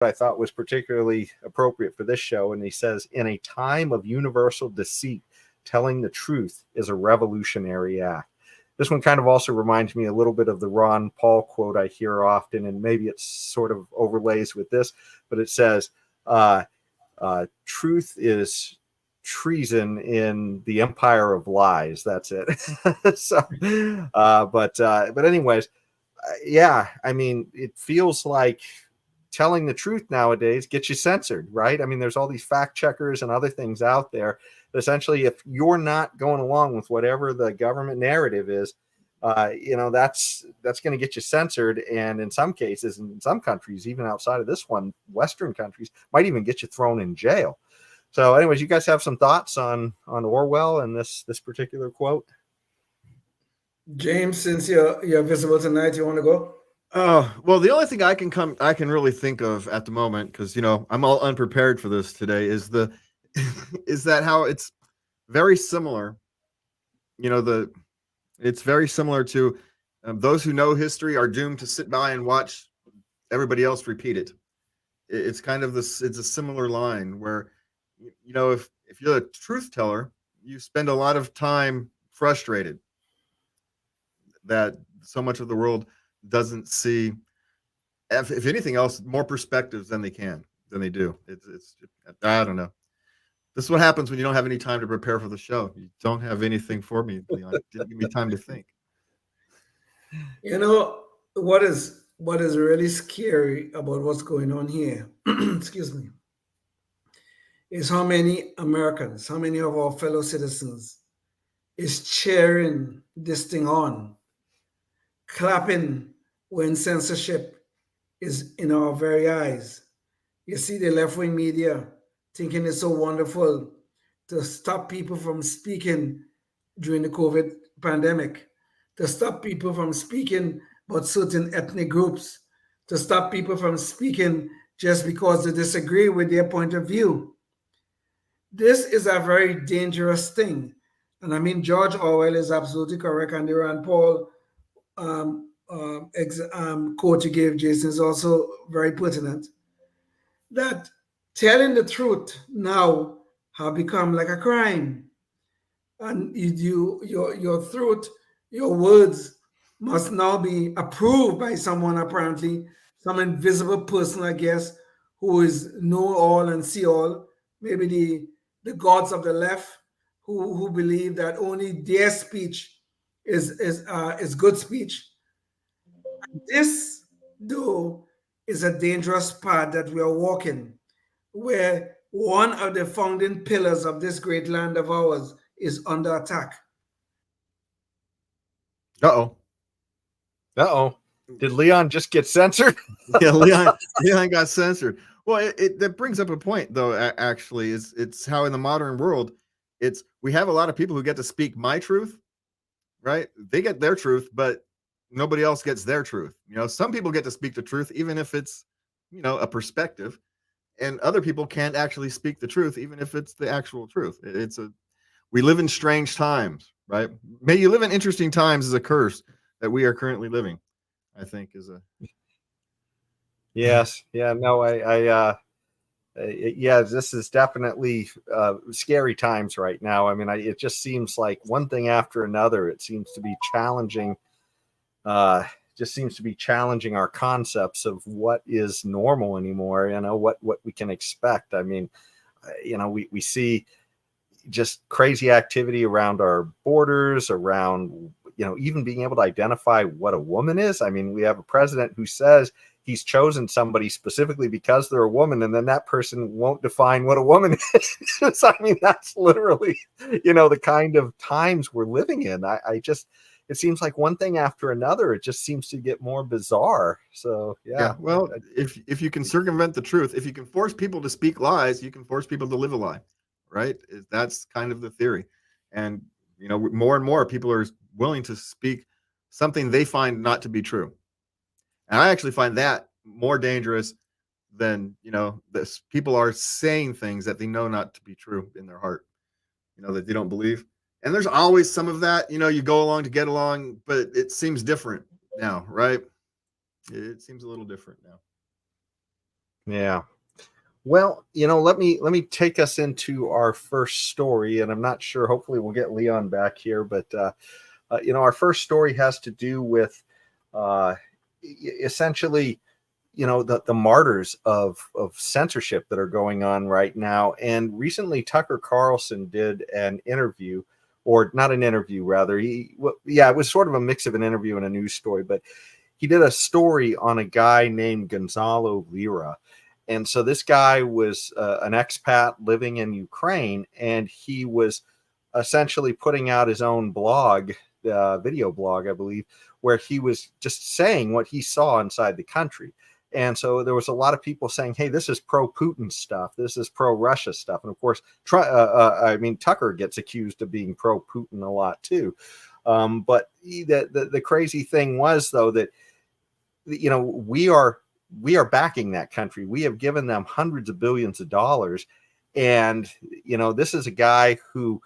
I thought was particularly appropriate for this show. And he says, in a time of universal deceit, telling the truth is a revolutionary act. This one kind of also reminds me a little bit of the Ron Paul quote I hear often, and maybe it sort of overlays with this, but it says, truth is treason in the empire of lies. That's it. So, but anyways, yeah, I mean, it feels like telling the truth nowadays gets you censored, right? I mean, there's all these fact checkers and other things out there. But essentially, if you're not going along with whatever the government narrative is, that's going to get you censored, and in some cases, in some countries, even outside of this one, Western countries, might even get you thrown in jail. So, anyways, you guys have some thoughts on Orwell and this particular quote? James, since you're visible tonight, you want to go? Oh, well, the only thing I can really think of at the moment, because I'm all unprepared for this today, is is that how it's very similar. It's very similar to those who know history are doomed to sit by and watch everybody else repeat it. It's kind of this. It's a similar line where, if you're a truth teller, you spend a lot of time frustrated that so much of the world doesn't see, if anything else, more perspectives than they do. It's I don't know. This is what happens when you don't have any time to prepare for the show. You don't have anything for me, Leon. Didn't give me time to think. You know what is really scary about what's going on here, excuse me, is how many Americans, how many of our fellow citizens is cheering this thing on, clapping when censorship is in our very eyes. You see the left wing media thinking it's so wonderful to stop people from speaking during the COVID pandemic, to stop people from speaking about certain ethnic groups, to stop people from speaking just because they disagree with their point of view. This is a very dangerous thing. And I mean, George Orwell is absolutely correct, and the Rand Paul quote you gave, Jason, is also very pertinent. That telling the truth now have become like a crime, and your truth, your words must now be approved by someone, apparently some invisible person, I guess, who is know all and see all. Maybe the gods of the left, who believe that only their speech is good speech. This, though, is a dangerous path that we are walking, where one of the founding pillars of this great land of ours is under attack. Uh-oh. Uh-oh. Did Leon just get censored? Yeah, Leon got censored. Well, that brings up a point, though. Actually, it's how in the modern world, we have a lot of people who get to speak my truth, right? They get their truth, but nobody else gets their truth. Some people get to speak the truth, even if it's a perspective, and other people can't actually speak the truth, even if it's the actual truth. We live in strange times, right? May you live in interesting times is a curse that we are currently living, I think, is a. Yes. Yeah. No. Yeah. This is definitely scary times right now. I mean, it just seems like one thing after another. It seems to be challenging. Just seems to be challenging our concepts of what is normal anymore. What we can expect. I mean, we see just crazy activity around our borders, around even being able to identify what a woman is. I mean, we have a president who says he's chosen somebody specifically because they're a woman, and then that person won't define what a woman is. I mean, that's literally, the kind of times we're living in. It seems like one thing after another, it just seems to get more bizarre. So, yeah. Well, if you can circumvent the truth, if you can force people to speak lies, you can force people to live a lie, right? That's kind of the theory. And, more and more people are willing to speak something they find not to be true. And I actually find that more dangerous than, this people are saying things that they know not to be true in their heart, that they don't believe. And there's always some of that, you go along to get along, but it seems different now, right? It seems a little different now. Yeah. Well, let me take us into our first story, and I'm not sure. Hopefully, we'll get Leon back here, but our first story has to do with uh, essentially, the martyrs of censorship that are going on right now. And recently, Tucker Carlson did an interview, or not an interview, rather. It was sort of a mix of an interview and a news story, but he did a story on a guy named Gonzalo Lira. And so this guy was an expat living in Ukraine, and he was essentially putting out his own blog, video blog, I believe, where he was just saying what he saw inside the country. And so there was a lot of people saying, hey, this is pro-Putin stuff. This is pro-Russia stuff. And of course, Tucker gets accused of being pro-Putin a lot too. But the crazy thing was, though, that we are backing that country. We have given them hundreds of billions of dollars. And, this is a guy who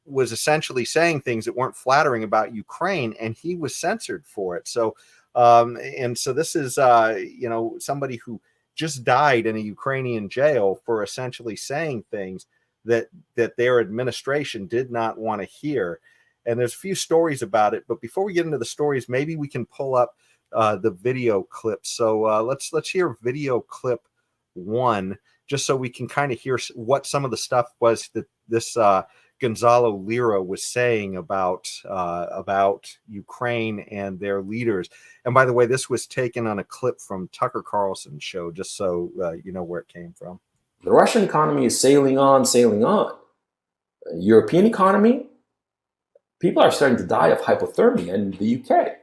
was essentially saying things that weren't flattering about Ukraine, and he was censored for it. So, so this is, somebody who just died in a Ukrainian jail for essentially saying things that their administration did not want to hear. And there's a few stories about it. But before we get into the stories, maybe we can pull up the video clip. So let's hear video clip 1, just so we can kind of hear what some of the stuff was that this Gonzalo Lira was saying about Ukraine and their leaders. And by the way, this was taken on a clip from Tucker Carlson's show, just so you know where it came from. The Russian economy is sailing on, sailing on. European economy, people are starting to die of hypothermia in the UK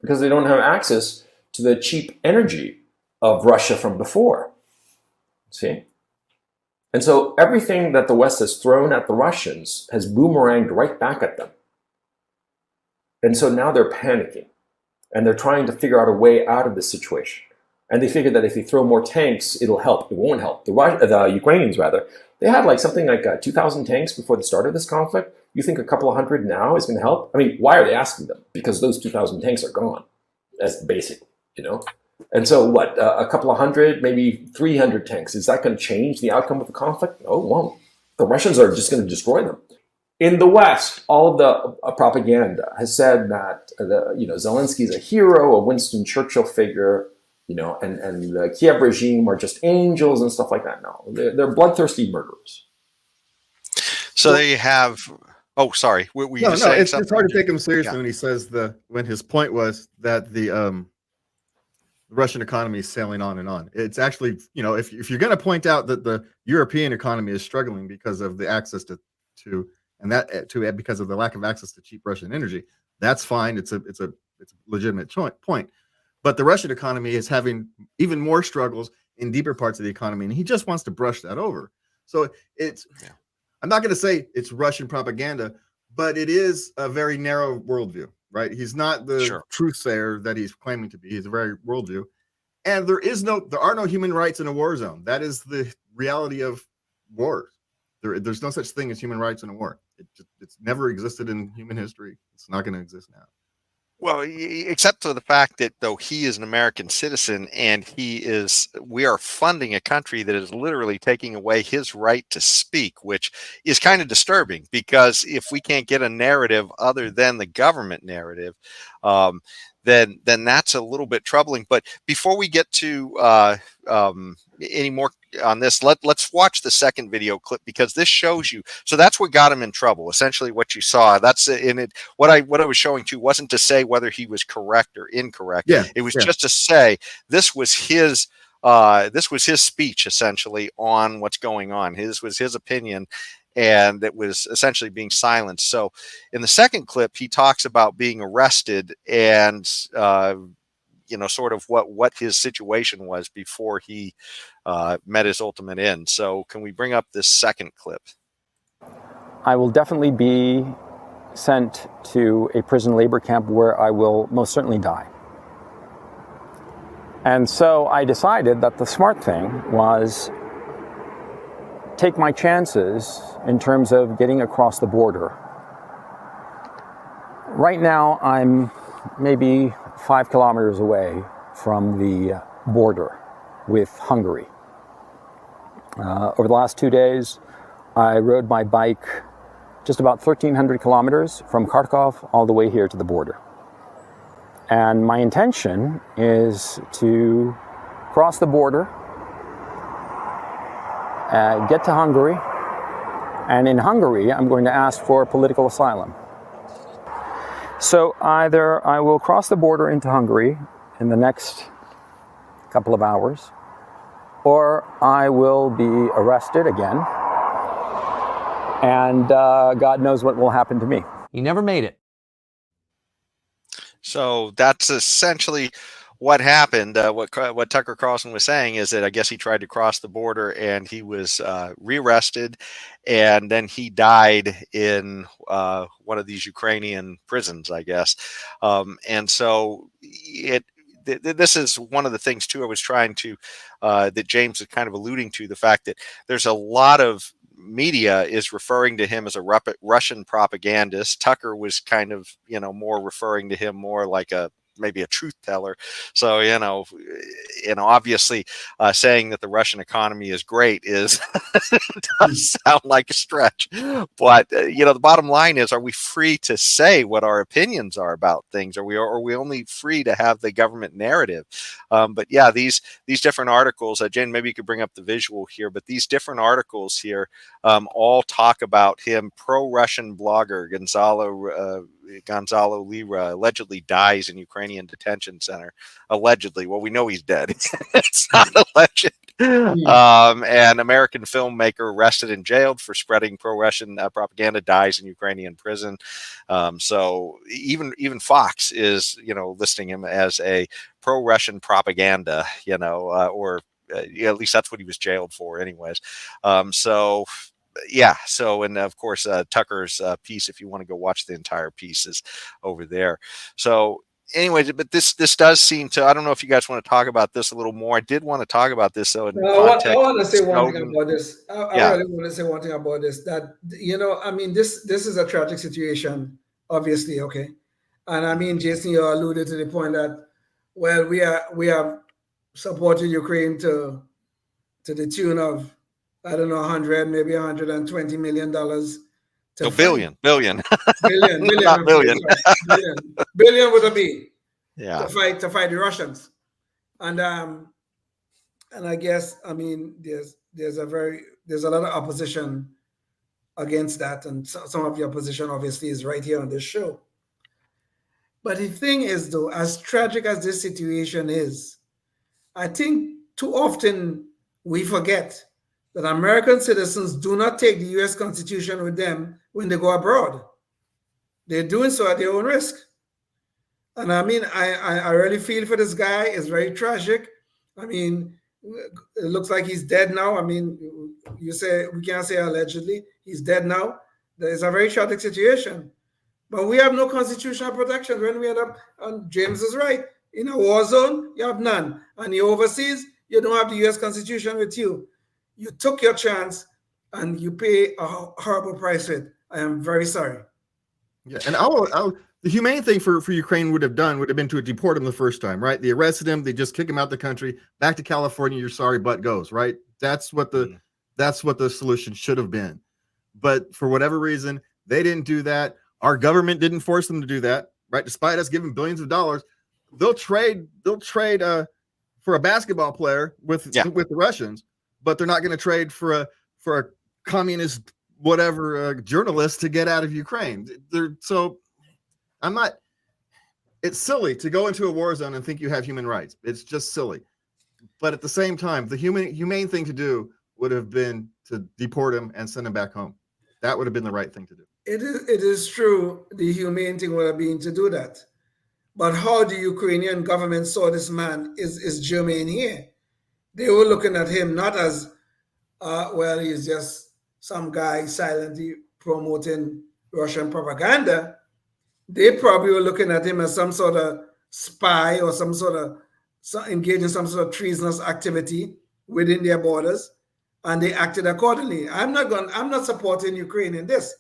because they don't have access to the cheap energy of Russia from before. See? And so everything that the West has thrown at the Russians has boomeranged right back at them. And so now they're panicking and they're trying to figure out a way out of this situation. And they figure that if they throw more tanks, it'll help. It won't help. The Ukrainians, rather, they had something like 2,000 tanks before the start of this conflict. You think a couple of hundred now is going to help? I mean, why are they asking them? Because those 2,000 tanks are gone. That's basic, And so what, a couple of hundred, maybe 300 tanks, is that going to change the outcome of the conflict? No, it won't. The Russians are just going to destroy them. In the West, all of the propaganda has said that Zelensky is a hero, a Winston Churchill figure, and the Kiev regime are just angels and stuff like that. No, they're bloodthirsty murderers. So there you have. Oh, sorry. It's hard to take him seriously when he says when his point was that the Russian economy is sailing on and on. It's actually, if you're going to point out that the European economy is struggling because of the access because of the lack of access to cheap Russian energy, that's fine. It's a legitimate point. But the Russian economy is having even more struggles in deeper parts of the economy, and he just wants to brush that over. So I'm not going to say it's Russian propaganda, but it is a very narrow worldview, right? He's not the truth sayer that he's claiming to be. He's a very worldview. And there are no human rights in a war zone. That is the reality of wars. There's no such thing as human rights in a war. It's never existed in human history. It's not going to exist now. Well, except for the fact that, though, he is an American citizen and we are funding a country that is literally taking away his right to speak, which is kind of disturbing, because if we can't get a narrative other than the government narrative, then that's a little bit troubling. But before we get to any more on this, let's watch the second video clip, because this shows you. So that's what got him in trouble. Essentially, what you saw. That's in it. What I was showing to wasn't to say whether he was correct or incorrect. Yeah, it was just to say this was his speech, essentially, on what's going on. His was his opinion, and that was essentially being silenced. So in the second clip, he talks about being arrested and sort of what his situation was before he met his ultimate end. So can we bring up this second clip? I will definitely be sent to a prison labor camp where I will most certainly die. And so I decided that the smart thing was take my chances in terms of getting across the border. Right now, I'm maybe 5 kilometers away from the border with Hungary. Over the last 2 days, I rode my bike just about 1,300 kilometers from Kharkov all the way here to the border. And my intention is to cross the border, get to Hungary, and in Hungary, I'm going to ask for political asylum. So either I will cross the border into Hungary in the next couple of hours, or I will be arrested again, and God knows what will happen to me. He never made it. So that's essentially what happened. What Tucker Carlson was saying is that I guess he tried to cross the border and he was rearrested, and then he died in one of these Ukrainian prisons, I guess. And so this is one of the things too I was trying to that James is kind of alluding to, the fact that there's a lot of media is referring to him as a Russian propagandist. Tucker was kind of, more referring to him more like maybe a truth teller. So, obviously saying that the Russian economy is great does sound like a stretch. But, the bottom line is, are we free to say what our opinions are about things? Are we only free to have the government narrative? But yeah, these different articles, Jane, maybe you could bring up the visual here, but these different articles here all talk about him. Pro-Russian blogger Gonzalo Lira allegedly dies in Ukrainian detention center. Allegedly. Well, we know he's dead. It's not alleged. An American filmmaker arrested and jailed for spreading pro-Russian propaganda dies in Ukrainian prison. So even Fox is, listing him as a pro-Russian propaganda, or at least that's what he was jailed for anyways. Yeah. So, and of course, Tucker's piece, if you want to go watch the entire piece, is over there. So anyways, but this does seem to, I don't know if you guys want to talk about this a little more. I did want to talk about this. So I want to say one thing about this. I really want to say one thing about this, that, this is a tragic situation, obviously. Okay. And Jason, you alluded to the point that, well, we have supported Ukraine to the tune of, I don't know, 100, maybe $120 million. Billion. Billion. Not million. Billion with a B. Yeah. To fight the Russians. And I guess, there's a lot of opposition against that. And some of the opposition obviously is right here on this show. But the thing is, though, as tragic as this situation is, I think too often we forget that American citizens do not take the U.S. Constitution with them when they go abroad. They're doing so at their own risk. And I really feel for this guy. It's very tragic. It looks like he's dead now. You say, we can't say allegedly, he's dead now. It's a very tragic situation. But we have no constitutional protection when we end up, and James is right, in a war zone, you have none. And you're overseas, you don't have the U.S. Constitution with you. You took your chance and you pay a horrible price for it. I am very sorry. Yeah, and the humane thing for Ukraine would have been to deport him the first time, right? They arrested him, they just kick him out the country, back to California, your sorry butt goes, right? That's what the solution should have been. But for whatever reason, they didn't do that. Our government didn't force them to do that, right? Despite us giving billions of dollars, they'll trade for a basketball player with the Russians, but they're not going to trade for a communist journalist to get out of Ukraine. It's silly to go into a war zone and think you have human rights. It's just silly. But at the same time, the humane thing to do would have been to deport him and send him back home. That would have been the right thing to do. It is true. The humane thing would have been to do that. But how the Ukrainian government saw this man is germane here. They were looking at him not as, he's just some guy silently promoting Russian propaganda. They probably were looking at him as some sort of spy or engaged in some sort of treasonous activity within their borders, and they acted accordingly. I'm not supporting Ukraine in this.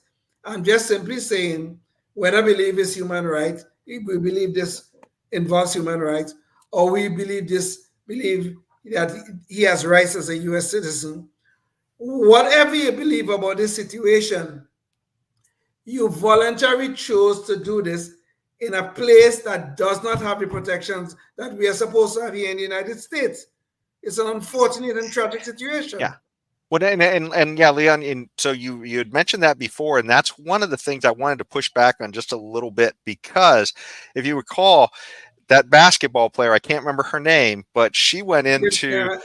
I'm just simply saying, whether I believe it's human rights, if we believe this involves human rights, or we believe that he has rights as a U.S. citizen. Whatever you believe about this situation, you voluntarily chose to do this in a place that does not have the protections that we are supposed to have here in the United States. It's an unfortunate and tragic situation. Yeah. Well, and yeah, Leon, so you had mentioned that before, and that's one of the things I wanted to push back on just a little bit, because if you recall, that basketball player, I can't remember her name, but she went into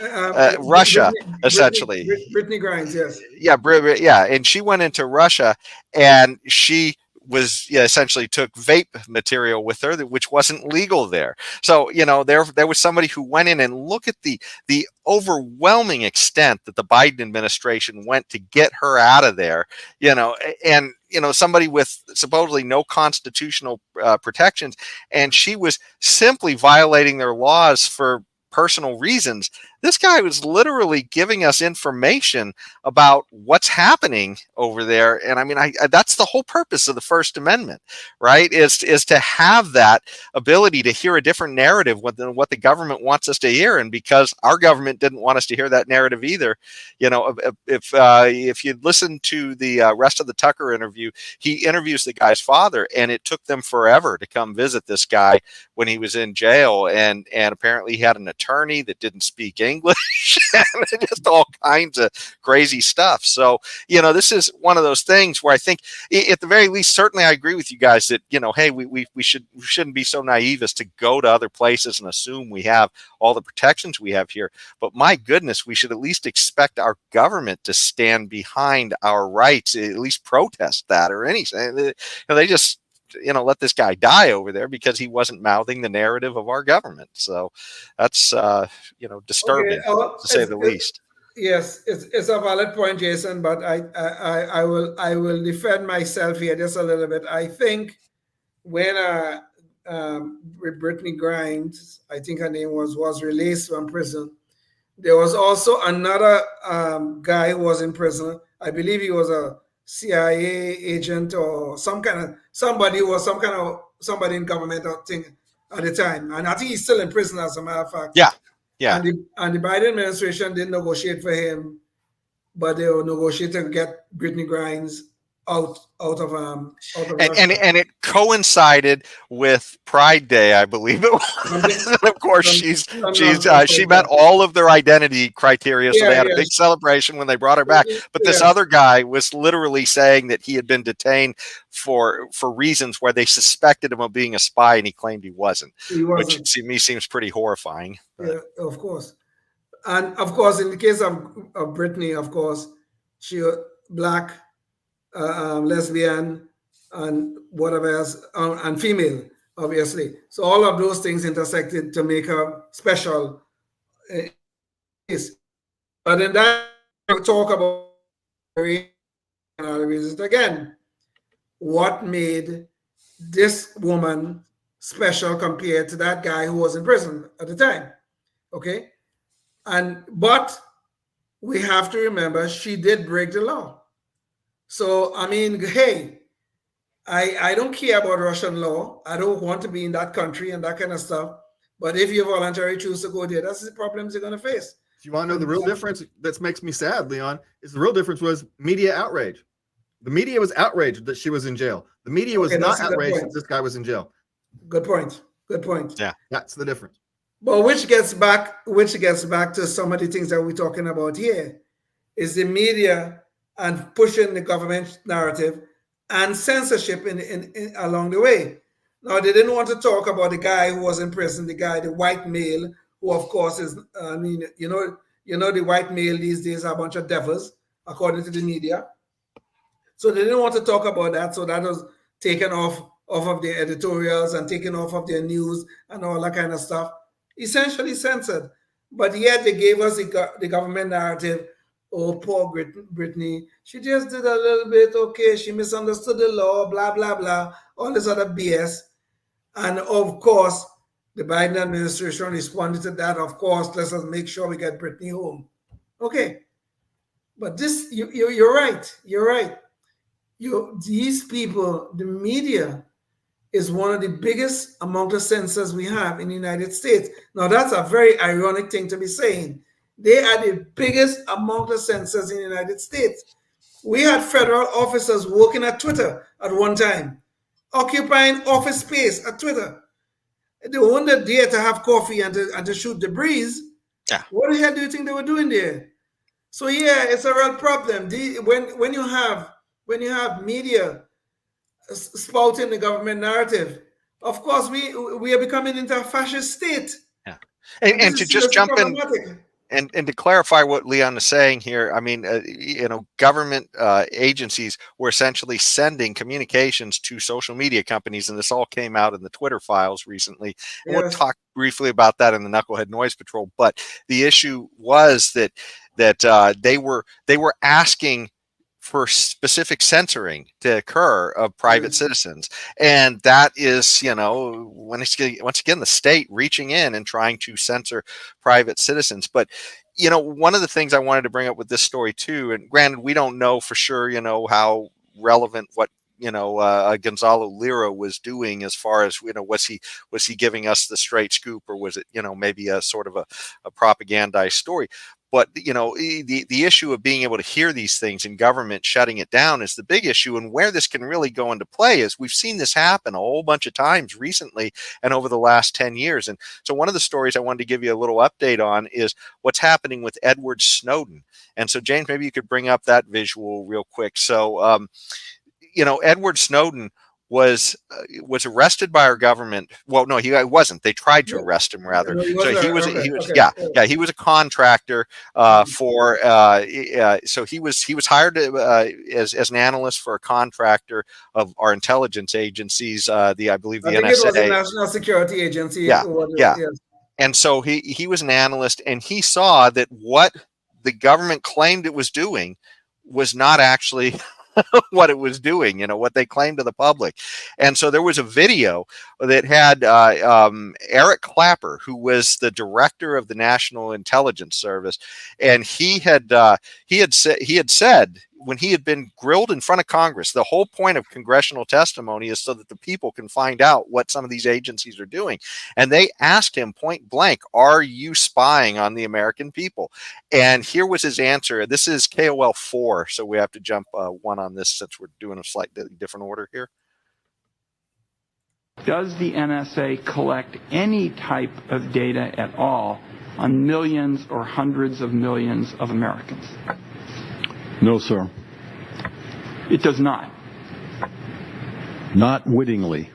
Russia, essentially. Brittany Grimes, yes. Yeah, yeah, and she went into Russia, and she was essentially took vape material with her, which wasn't legal there. So there was somebody who went in, and look at the overwhelming extent that the Biden administration went to get her out of there. And somebody with supposedly no constitutional protections, and she was simply violating their laws for personal reasons. This guy was literally giving us information about what's happening over there. And I mean, that's the whole purpose of the First Amendment, right? Is to have that ability to hear a different narrative than what the government wants us to hear. And because our government didn't want us to hear that narrative either, if you listen to the rest of the Tucker interview, he interviews the guy's father, and it took them forever to come visit this guy when he was in jail. And apparently he had an attorney that didn't speak English and just all kinds of crazy stuff. So, this is one of those things where I think at the very least, certainly I agree with you guys that, hey, we shouldn't be so naive as to go to other places and assume we have all the protections we have here. But my goodness, we should at least expect our government to stand behind our rights, at least protest that or anything. They just, let this guy die over there because he wasn't mouthing the narrative of our government. So that's, disturbing, to say the least. Yes, it's a valid point, Jason, but I will defend myself here just a little bit. I think when Brittany Grimes, I think her name was released from prison, there was also another guy who was in prison. I believe he was a CIA agent or somebody in government thing at the time, and I think he's still in prison, as a matter of fact. Yeah. And the Biden administration didn't negotiate for him, but they were negotiating to get Brittany Grimes out of and it coincided with Pride Day, I believe it was. And of course, she met all of their identity criteria, so they had a big celebration when they brought her back. But this other guy was literally saying that he had been detained for reasons where they suspected him of being a spy, and he claimed he wasn't. Which to me seems pretty horrifying. Yeah, of course. And of course, in the case of Brittany, of course, she was Black, lesbian, and whatever else, and female, obviously. So all of those things intersected to make her special. But in that, talk about again, what made this woman special compared to that guy who was in prison at the time? Okay, but we have to remember she did break the law. So I mean, hey, I don't care about Russian law. I don't want to be in that country and that kind of stuff. But if you voluntarily choose to go there, that's the problems you're going to face. Do you want to know the real difference that makes me sad, Leon? Is the real difference was media outrage. The media was outraged that she was in jail. The media was not outraged that this guy was in jail. Good point. Yeah, that's the difference. But which gets back to some of the things that we're talking about here, is the media and pushing the government narrative and censorship in along the way. Now, they didn't want to talk about the guy who was in prison, the white male, who of course is, the white male these days are a bunch of devils, according to the media. So they didn't want to talk about that. So that was taken off of their editorials and taken off of their news and all that kind of stuff. Essentially censored. But yet they gave us the government narrative. Oh, poor Brittany. She just did a little bit, okay, she misunderstood the law, blah, blah, blah, all this other BS. And of course, the Biden administration responded to that. Of course, let's just make sure we get Brittany home. Okay. But this, you're right. You're right. These people, the media, is one of the biggest amount of sensors we have in the United States. Now, that's a very ironic thing to be saying. They are the biggest amount of sensors in the United States. We had federal officers working at Twitter at one time, occupying office space at Twitter. They weren't there to have coffee and to shoot the breeze. Yeah. What the hell do you think they were doing there? So yeah, it's a real problem. When you have media spouting the government narrative, of course we are becoming into a fascist state. Yeah. And And this to is just seriously jump in problematic. and to clarify what Leon is saying here, I mean, government agencies were essentially sending communications to social media companies, and this all came out in the Twitter files recently. And we'll Yes. talk briefly about that in the Knucklehead Noise Patrol. But the issue was that they were asking for specific censoring to occur of private citizens, and that is, once again, the state reaching in and trying to censor private citizens. But one of the things I wanted to bring up with this story too, and granted, we don't know for sure, how relevant what Gonzalo Lira was doing as far as, was he giving us the straight scoop, or was it, maybe a sort of a propagandized story? But the issue of being able to hear these things and government shutting it down is the big issue. And where this can really go into play is we've seen this happen a whole bunch of times recently and over the last 10 years. And so one of the stories I wanted to give you a little update on is what's happening with Edward Snowden. And so James, maybe you could bring up that visual real quick. So Edward Snowden was arrested by our government. Well, no, he wasn't. They tried to arrest him, rather. So he was he was a contractor for. So he was hired as an analyst for a contractor of our intelligence agencies. I believe the NSA. It was the National Security Agency. Yeah. Yes. And so he was an analyst, and he saw that what the government claimed it was doing was not actually what it was doing, what they claimed to the public. And so there was a video that had Eric Clapper, who was the director of the National Intelligence Service, and he had said when he had been grilled in front of Congress, the whole point of congressional testimony is so that the people can find out what some of these agencies are doing. And they asked him point blank, "Are you spying on the American people?" And here was his answer. This is KOL 4, so we have to jump one on this since we're doing a slightly different order here. Does the NSA collect any type of data at all on millions or hundreds of millions of Americans? No, sir. It does not. Not wittingly.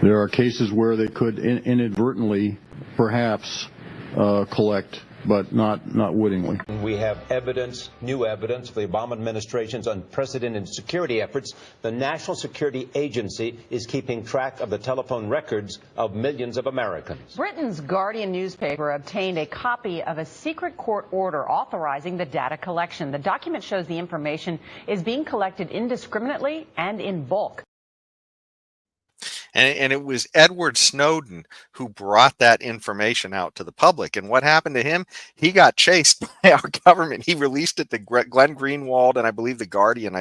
There are cases where they could inadvertently, perhaps, collect, but not wittingly. We have evidence, new evidence, for the Obama administration's unprecedented security efforts. The National Security Agency is keeping track of the telephone records of millions of Americans. Britain's Guardian newspaper obtained a copy of a secret court order authorizing the data collection. The document shows the information is being collected indiscriminately and in bulk. And it was Edward Snowden who brought that information out to the public. And what happened to him? He got chased by our government. He released it to Glenn Greenwald and I believe the Guardian,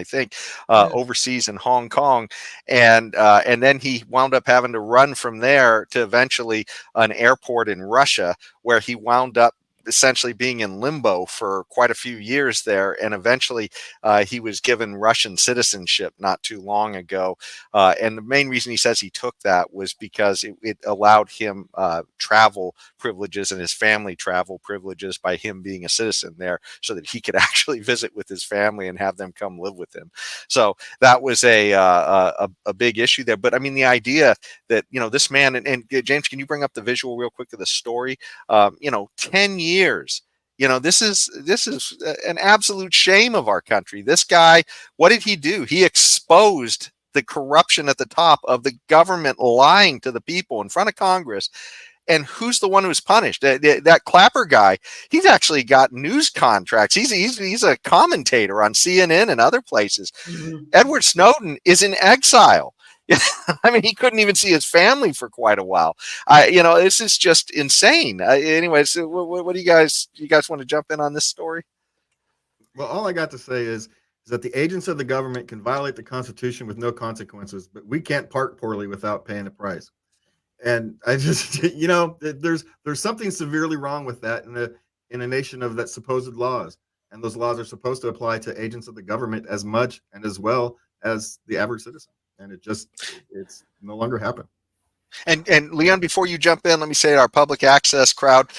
overseas in Hong Kong. And then he wound up having to run from there to eventually an airport in Russia, where he wound up essentially being in limbo for quite a few years there, and eventually he was given Russian citizenship not too long ago. And the main reason he says he took that was because it allowed him travel privileges and his family travel privileges by him being a citizen there, so that he could actually visit with his family and have them come live with him. So that was a big issue there. But I mean, the idea that this man and James, can you bring up the visual real quick of the story? 10 years. This is an absolute shame of our country. This guy, what did he do? He exposed the corruption at the top of the government lying to the people in front of Congress. And who's the one who's punished? That Clapper guy, he's actually got news contracts. He's a commentator on CNN and other places. Mm-hmm. Edward Snowden is in exile. I mean, he couldn't even see his family for quite a while. This is just insane. Anyways, what do you guys want to jump in on this story? Well, all I got to say is is that the agents of the government can violate the Constitution with no consequences, but we can't park poorly without paying a price. And I just, there's something severely wrong with that in a nation of that supposed laws. And those laws are supposed to apply to agents of the government as much and as well as the average citizen. And it's no longer happening. And Leon, before you jump in, let me say to our public access crowd,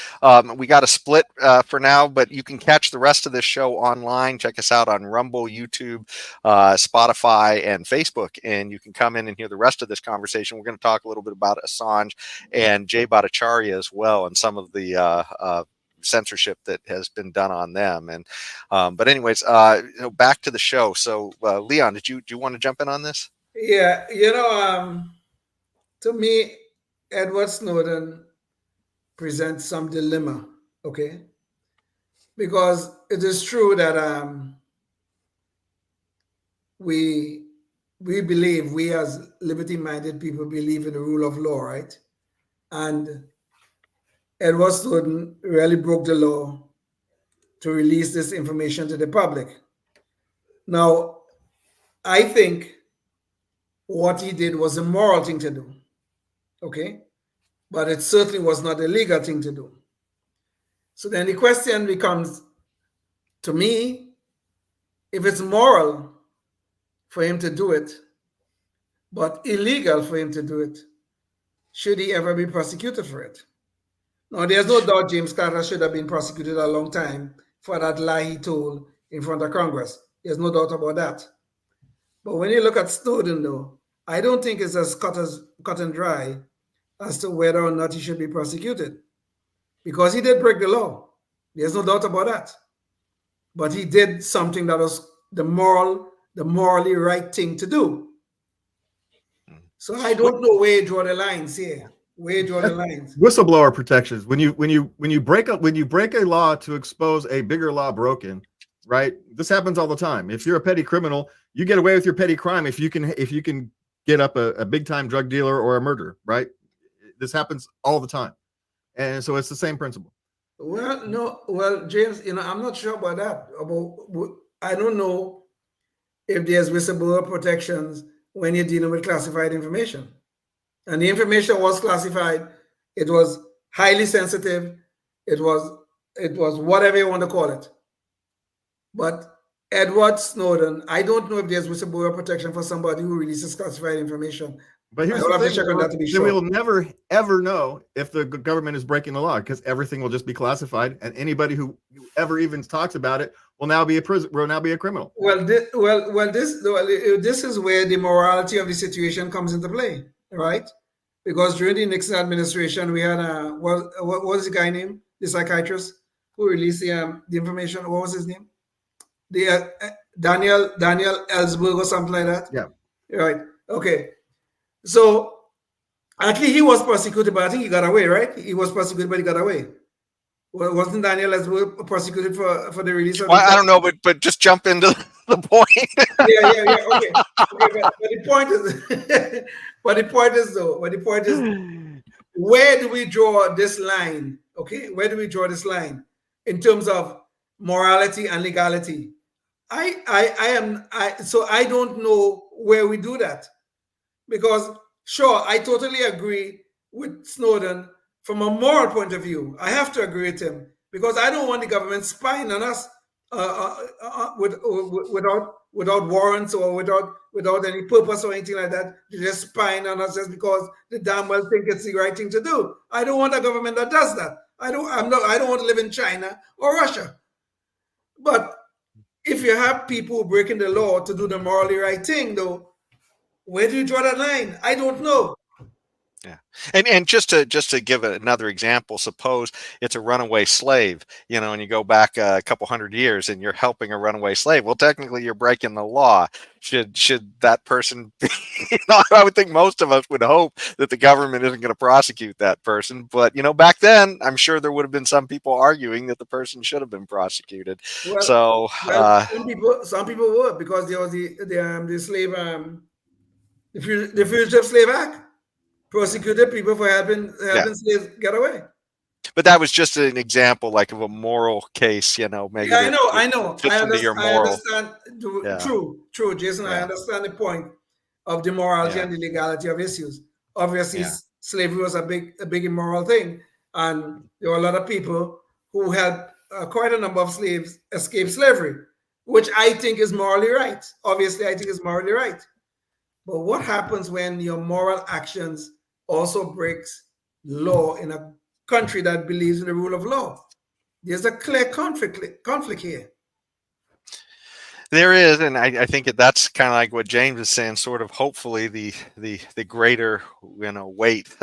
we got a split for now, but you can catch the rest of this show online. Check us out on Rumble, YouTube, Spotify, and Facebook, and you can come in and hear the rest of this conversation. We're going to talk a little bit about Assange and Jay Bhattacharya as well, and some of the censorship that has been done on them. And but anyways, back to the show. So Leon, do you want to jump in on this? Yeah, to me, Edward Snowden presents some dilemma, okay? Because it is true that we believe, we as liberty-minded people believe in the rule of law, right? And Edward Snowden really broke the law to release this information to the public. Now, I think what he did was a moral thing to do. Okay, but it certainly was not a legal thing to do. So then the question becomes, to me, if it's moral for him to do it, but illegal for him to do it, should he ever be prosecuted for it? Now, there's no doubt James Carter should have been prosecuted a long time for that lie he told in front of Congress. There's no doubt about that. But when you look at Snowden, though, I don't think it's as cut and dry as to whether or not he should be prosecuted, because he did break the law. There's no doubt about that. But he did something that was the morally right thing to do. So I don't know where you draw the lines here. Where you draw the lines. Whistleblower protections. When you break a law to expose a bigger law broken, right? This happens all the time. If you're a petty criminal, you get away with your petty crime if you can get up a big time drug dealer or a murderer, right? This happens all the time. And so it's the same principle. Well, no, well, James, I'm not sure about that. I don't know if there's whistleblower protections when you're dealing with classified information. And the information was classified. It was highly sensitive. It was whatever you want to call it. But Edward Snowden, I don't know if there's whistleblower protection for somebody who releases classified information. But here's the thing, we will never, ever know if the government is breaking the law, because everything will just be classified, and anybody who ever even talks about it will now be a criminal. Well, this is where the morality of the situation comes into play, right? Because during the Nixon administration, we had what was the guy name? The psychiatrist who released the information. What was his name? The Daniel Ellsberg or something like that. Yeah. Right. Okay. So actually, he was prosecuted, but I think he got away, right? He was prosecuted, but he got away. Well, wasn't Daniel Ellsberg prosecuted for the release of? Well, I don't know, but just jump into the point. yeah. Okay. But the point is, but the point is, where do we draw this line? Okay, where do we draw this line in terms of morality and legality? So I don't know where we do that. Because, sure, I totally agree with Snowden from a moral point of view. I have to agree with him, because I don't want the government spying on us without warrants or without any purpose or anything like that. They're just spying on us just because they damn well think it's the right thing to do. I don't want a government that does that. I don't want to live in China or Russia. But if you have people breaking the law to do the morally right thing, though, where do you draw that line? I don't know. Yeah, and just to give another example, suppose it's a runaway slave, and you go back a couple hundred years and you're helping a runaway slave. Well, technically, you're breaking the law. Should that person be, I would think most of us would hope that the government isn't going to prosecute that person. But back then, I'm sure there would have been some people arguing that the person should have been prosecuted. Well, some people would, because there was the slave the Fugitive Slave Act prosecuted people for helping slaves get away. But that was just an example, like of a moral case, you know, maybe. Yeah, that I know. fits into your I moral. understand. Yeah. True, Jason. I Yeah. understand the point of the morality Yeah. and the legality of issues. Obviously, Yeah. slavery was a big immoral thing, and there were a lot of people who helped quite a number of slaves escape slavery, which I think is morally right. Obviously, I think is morally right. But what happens when your moral actions also breaks law in a country that believes in the rule of law? There's a clear conflict here. There is, and I think that's kind of like what James is saying. Sort of, hopefully, the greater, you know, weight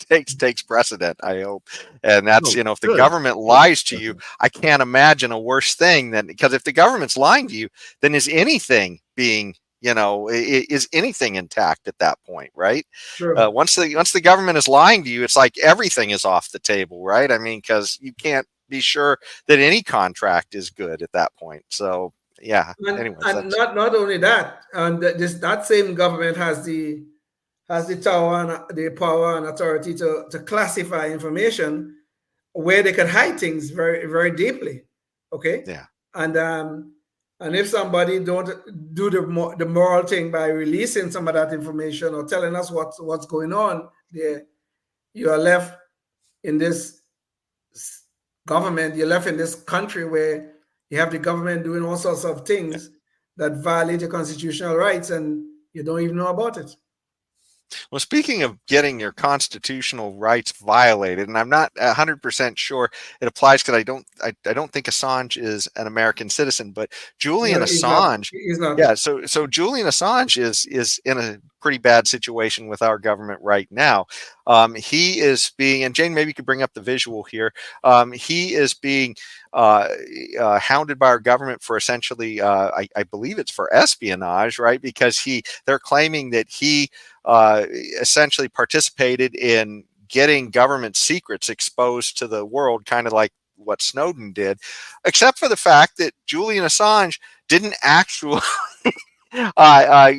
takes precedent. I hope, and that's, you know, if the government lies to you, I can't imagine a worse thing than, because if the government's lying to you, then is anything being, you know, is anything intact at that point, right? Sure. Once the government is lying to you, it's like everything is off the table, right? I mean, because you can't be sure that any contract is good at that point. So. Yeah. And not only that, and that same government has the power and authority to classify information where they can hide things very, very deeply. Okay. Yeah. And if somebody don't do the moral thing by releasing some of that information or telling us what's going on, you are left in this government. You're left in this country where you have the government doing all sorts of things that violate your constitutional rights, and you don't even know about it. Well, speaking of getting your constitutional rights violated, and I'm not 100% sure it applies because I don't think Assange is an American citizen, but Julian Assange, he's not. Yeah, so Julian Assange is in a pretty bad situation with our government right now. He is being, and Jane, maybe you could bring up the visual here. He is being hounded by our government for essentially, I believe it's for espionage, right? Because they're claiming that he essentially participated in getting government secrets exposed to the world, kind of like what Snowden did, except for the fact that Julian Assange didn't actually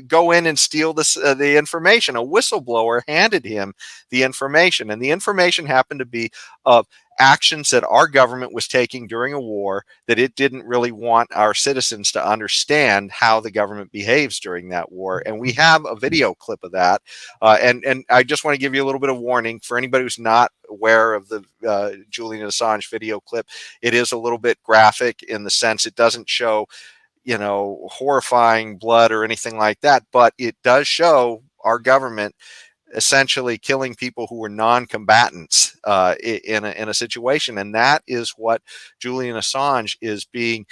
go in and steal the information. A whistleblower handed him the information, and the information happened to be of actions that our government was taking during a war that it didn't really want our citizens to understand how the government behaves during that war. And we have a video clip of that. And I just want to give you a little bit of warning for anybody who's not aware of the Julian Assange video clip. It is a little bit graphic in the sense it doesn't show, you know, horrifying blood or anything like that, but it does show our government essentially killing people who were non-combatants in a situation, and that is what Julian Assange is being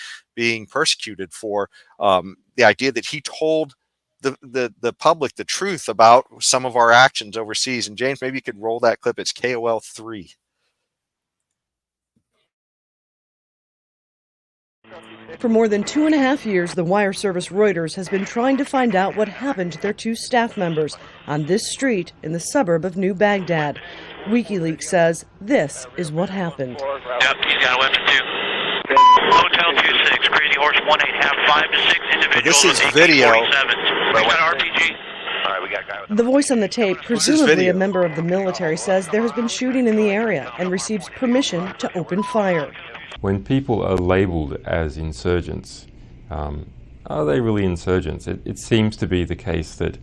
persecuted for. The idea that he told the public the truth about some of our actions overseas. And James, maybe you could roll that clip. It's KOL 3. For more than 2.5 years, the wire service Reuters has been trying to find out what happened to their 2 staff members on this street in the suburb of New Baghdad. WikiLeaks says this is what happened. Yep, he's got a weapon too. Hotel 26, Crazy Horse 18, have 5 to 6 individuals. This is video. We got RPG. All right, we got a guy with the voice on the tape, presumably a member of the military, says there has been shooting in the area and receives permission to open fire. When people are labeled as insurgents, are they really insurgents? It seems to be the case that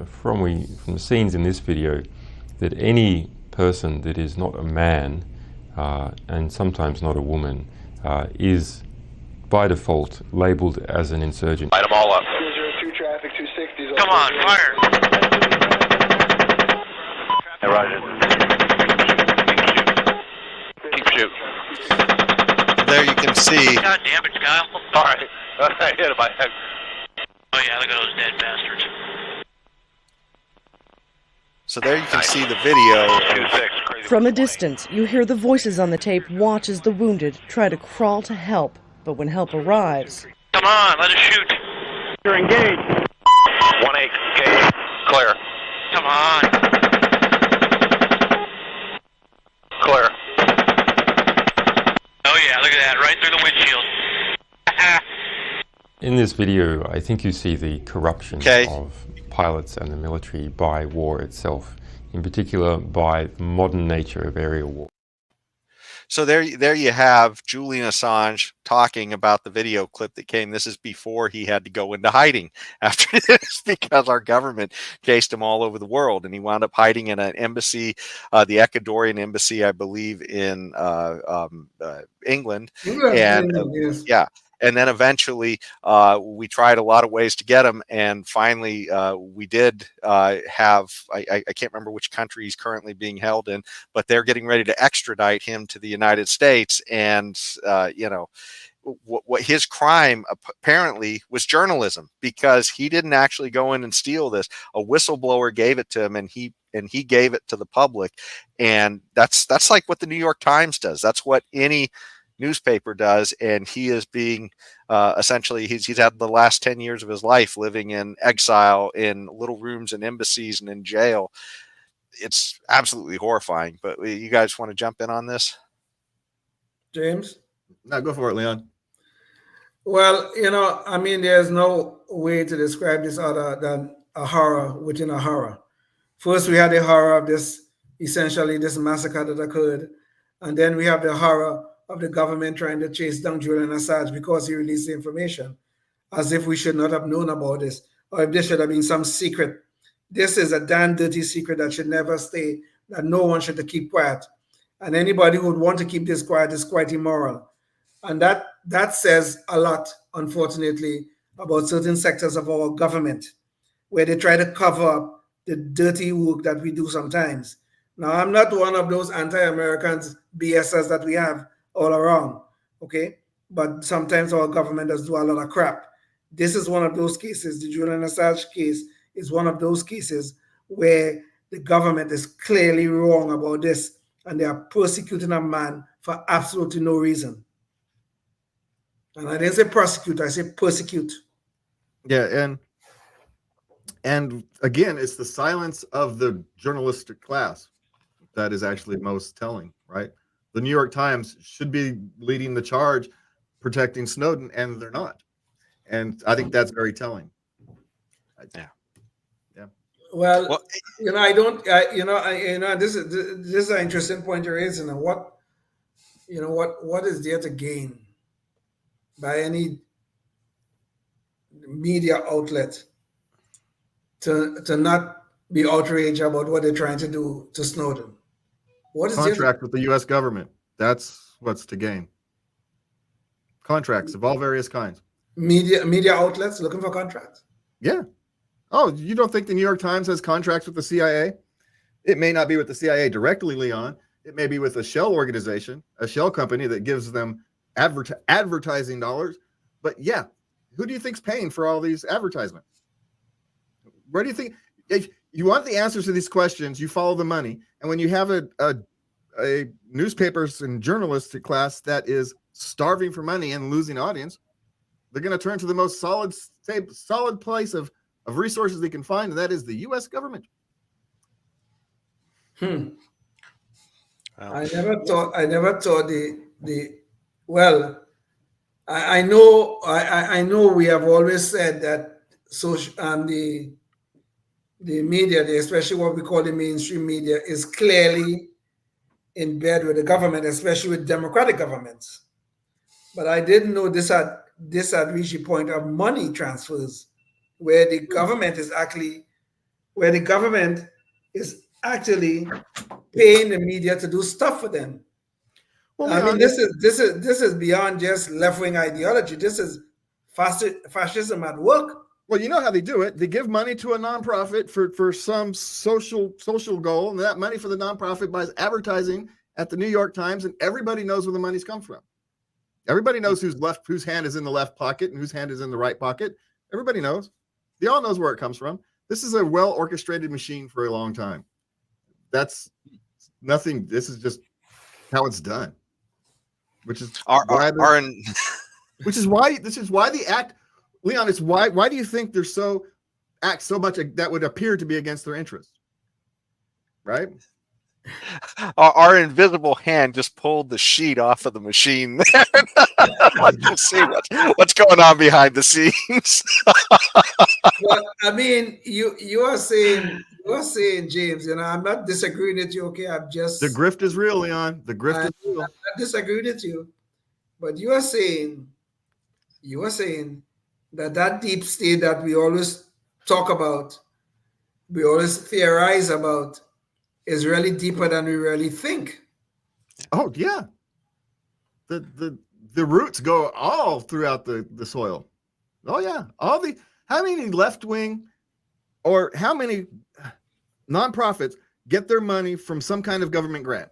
from the scenes in this video, that any person that is not a man and sometimes not a woman is by default labeled as an insurgent. Light them all up. Come on, fire! Hey, Roger. Keep shooting. There you can see. God damn it, Kyle. All right. I hit him by head. Oh, yeah, look at those dead bastards. So there you can see the video. From a distance, you hear the voices on the tape watch as the wounded try to crawl to help. But when help arrives... Come on, let us shoot. You're engaged. 1-8, engaged. Clear. Come on. Clear. Oh yeah, look at that, right through the windshield. In this video, I think you see the corruption of pilots and the military by war itself, in particular by the modern nature of aerial war. So there you have Julian Assange talking about the video clip that came. This is before he had to go into hiding after this because our government chased him all over the world, and he wound up hiding in an embassy, the Ecuadorian embassy, I believe, in England. And yes. yeah. And then eventually we tried a lot of ways to get him. And finally, we did have, I can't remember which country he's currently being held in, but they're getting ready to extradite him to the United States. And, what his crime apparently was journalism, because he didn't actually go in and steal this. A whistleblower gave it to him, and he gave it to the public. And that's like what the New York Times does. That's what any newspaper does, and he is being essentially he's had the last 10 years of his life living in exile in little rooms in embassies and in jail. It's absolutely horrifying. But you guys want to jump in on this? James? No, go for it, Leon. Well, I mean, there's no way to describe this other than a horror within a horror. First, we had the horror of this massacre that occurred, and then we have the horror of the government trying to chase down Julian Assange because he released the information, as if we should not have known about this, or if there should have been some secret. This is a damn dirty secret that should never stay, that no one should keep quiet. And anybody who would want to keep this quiet is quite immoral. And that says a lot, unfortunately, about certain sectors of our government, where they try to cover up the dirty work that we do sometimes. Now, I'm not one of those anti-Americans BSs that we have all around, okay? But sometimes our government does do a lot of crap. This is one of those cases. The Julian Assange case is one of those cases where the government is clearly wrong about this, and they are persecuting a man for absolutely no reason. And I didn't say prosecute, I say persecute. Yeah, and again, it's the silence of the journalistic class that is actually most telling, right? The New York Times should be leading the charge protecting Snowden, and they're not. And I think that's very telling. Yeah. Well, this is an interesting point you're raising. What is there to gain by any media outlet to not be outraged about what they're trying to do to Snowden? What is contract with the U.S. government? That's what's to gain. Contracts of all various kinds. Media outlets looking for contracts? Yeah. Oh, you don't think the New York Times has contracts with the CIA? It may not be with the CIA directly, Leon. It may be with a shell organization, a shell company that gives them advertising dollars. But yeah, who do you think's paying for all these advertisements? Where do you think? If you want the answers to these questions, you follow the money. And when you have a newspapers and journalistic class that is starving for money and losing audience, they're going to turn to the most solid place of resources they can find, and that is the U.S. government. Wow. I never thought well, I know we have always said that the media, especially what we call the mainstream media, is clearly in bed with the government, especially with democratic governments. But I didn't know this had reached the point of money transfers, where the government is actually paying the media to do stuff for them. Well, I mean, this is beyond just left-wing ideology. This is fascism at work. Well, you know how they do it. They give money to a nonprofit for some social goal, and that money for the nonprofit buys advertising at the New York Times, and everybody knows where the money's come from. Everybody knows whose hand is in the left pocket and whose hand is in the right pocket. Everybody knows. They all knows where it comes from. This is a well-orchestrated machine for a long time. That's nothing. This is just how it's done. Which is why the act, Leon, it's why do you think they're act so much that would appear to be against their interests? Right? Our invisible hand just pulled the sheet off of the machine there. Let's see what's going on behind the scenes. Well, I mean, you are saying you are saying, James, I'm not disagreeing with you, okay? The grift is real, Leon. The grift is real. I'm not disagreeing with you, but you are saying that deep state that we always talk about, we always theorize about, is really deeper than we really think. Oh yeah. The roots go all throughout the soil. Oh yeah. How many left wing or how many nonprofits get their money from some kind of government grant?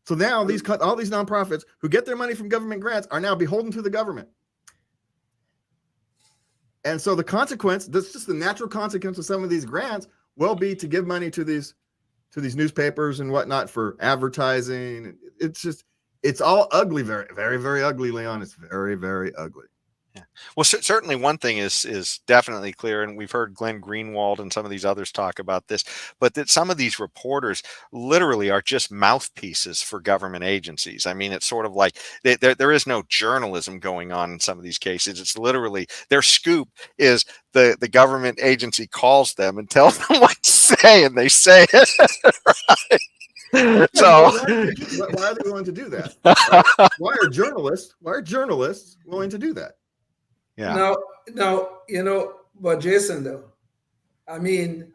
So now all these nonprofits who get their money from government grants are now beholden to the government. And so the consequence, that's just the natural consequence of some of these grants, will be to give money to these newspapers and whatnot for advertising. It's all ugly, very, very, very ugly, Leon. It's very, very ugly. Yeah. Well, certainly one thing is definitely clear, and we've heard Glenn Greenwald and some of these others talk about this, but that some of these reporters literally are just mouthpieces for government agencies. I mean, it's sort of like there is no journalism going on in some of these cases. It's literally their scoop is the government agency calls them and tells them what to say, and they say it. Right? So why are they willing to do that? Right? Why are journalists willing to do that? Yeah. Now, but Jason, though, I mean,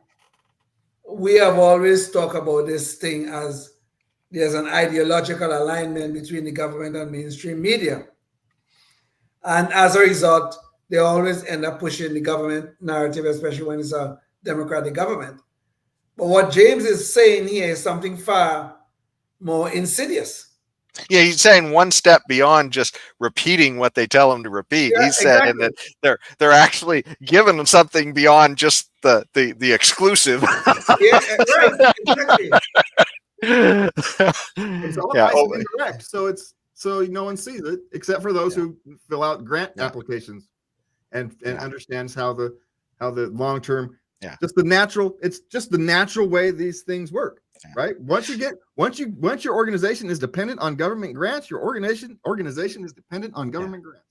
we have always talked about this thing as there's an ideological alignment between the government and mainstream media. And as a result, they always end up pushing the government narrative, especially when it's a democratic government. But what James is saying here is something far more insidious. Yeah, he's saying one step beyond just repeating what they tell him to repeat. Yeah, He's saying that they're actually giving them something beyond just the exclusive. Yeah, right. Exactly. It's all nice and indirect, so no one sees it except for those who fill out grant applications and understands how the long term. Yeah, it's just the natural way these things work. Right. Once your organization is dependent on government grants, your organization is dependent on government grants.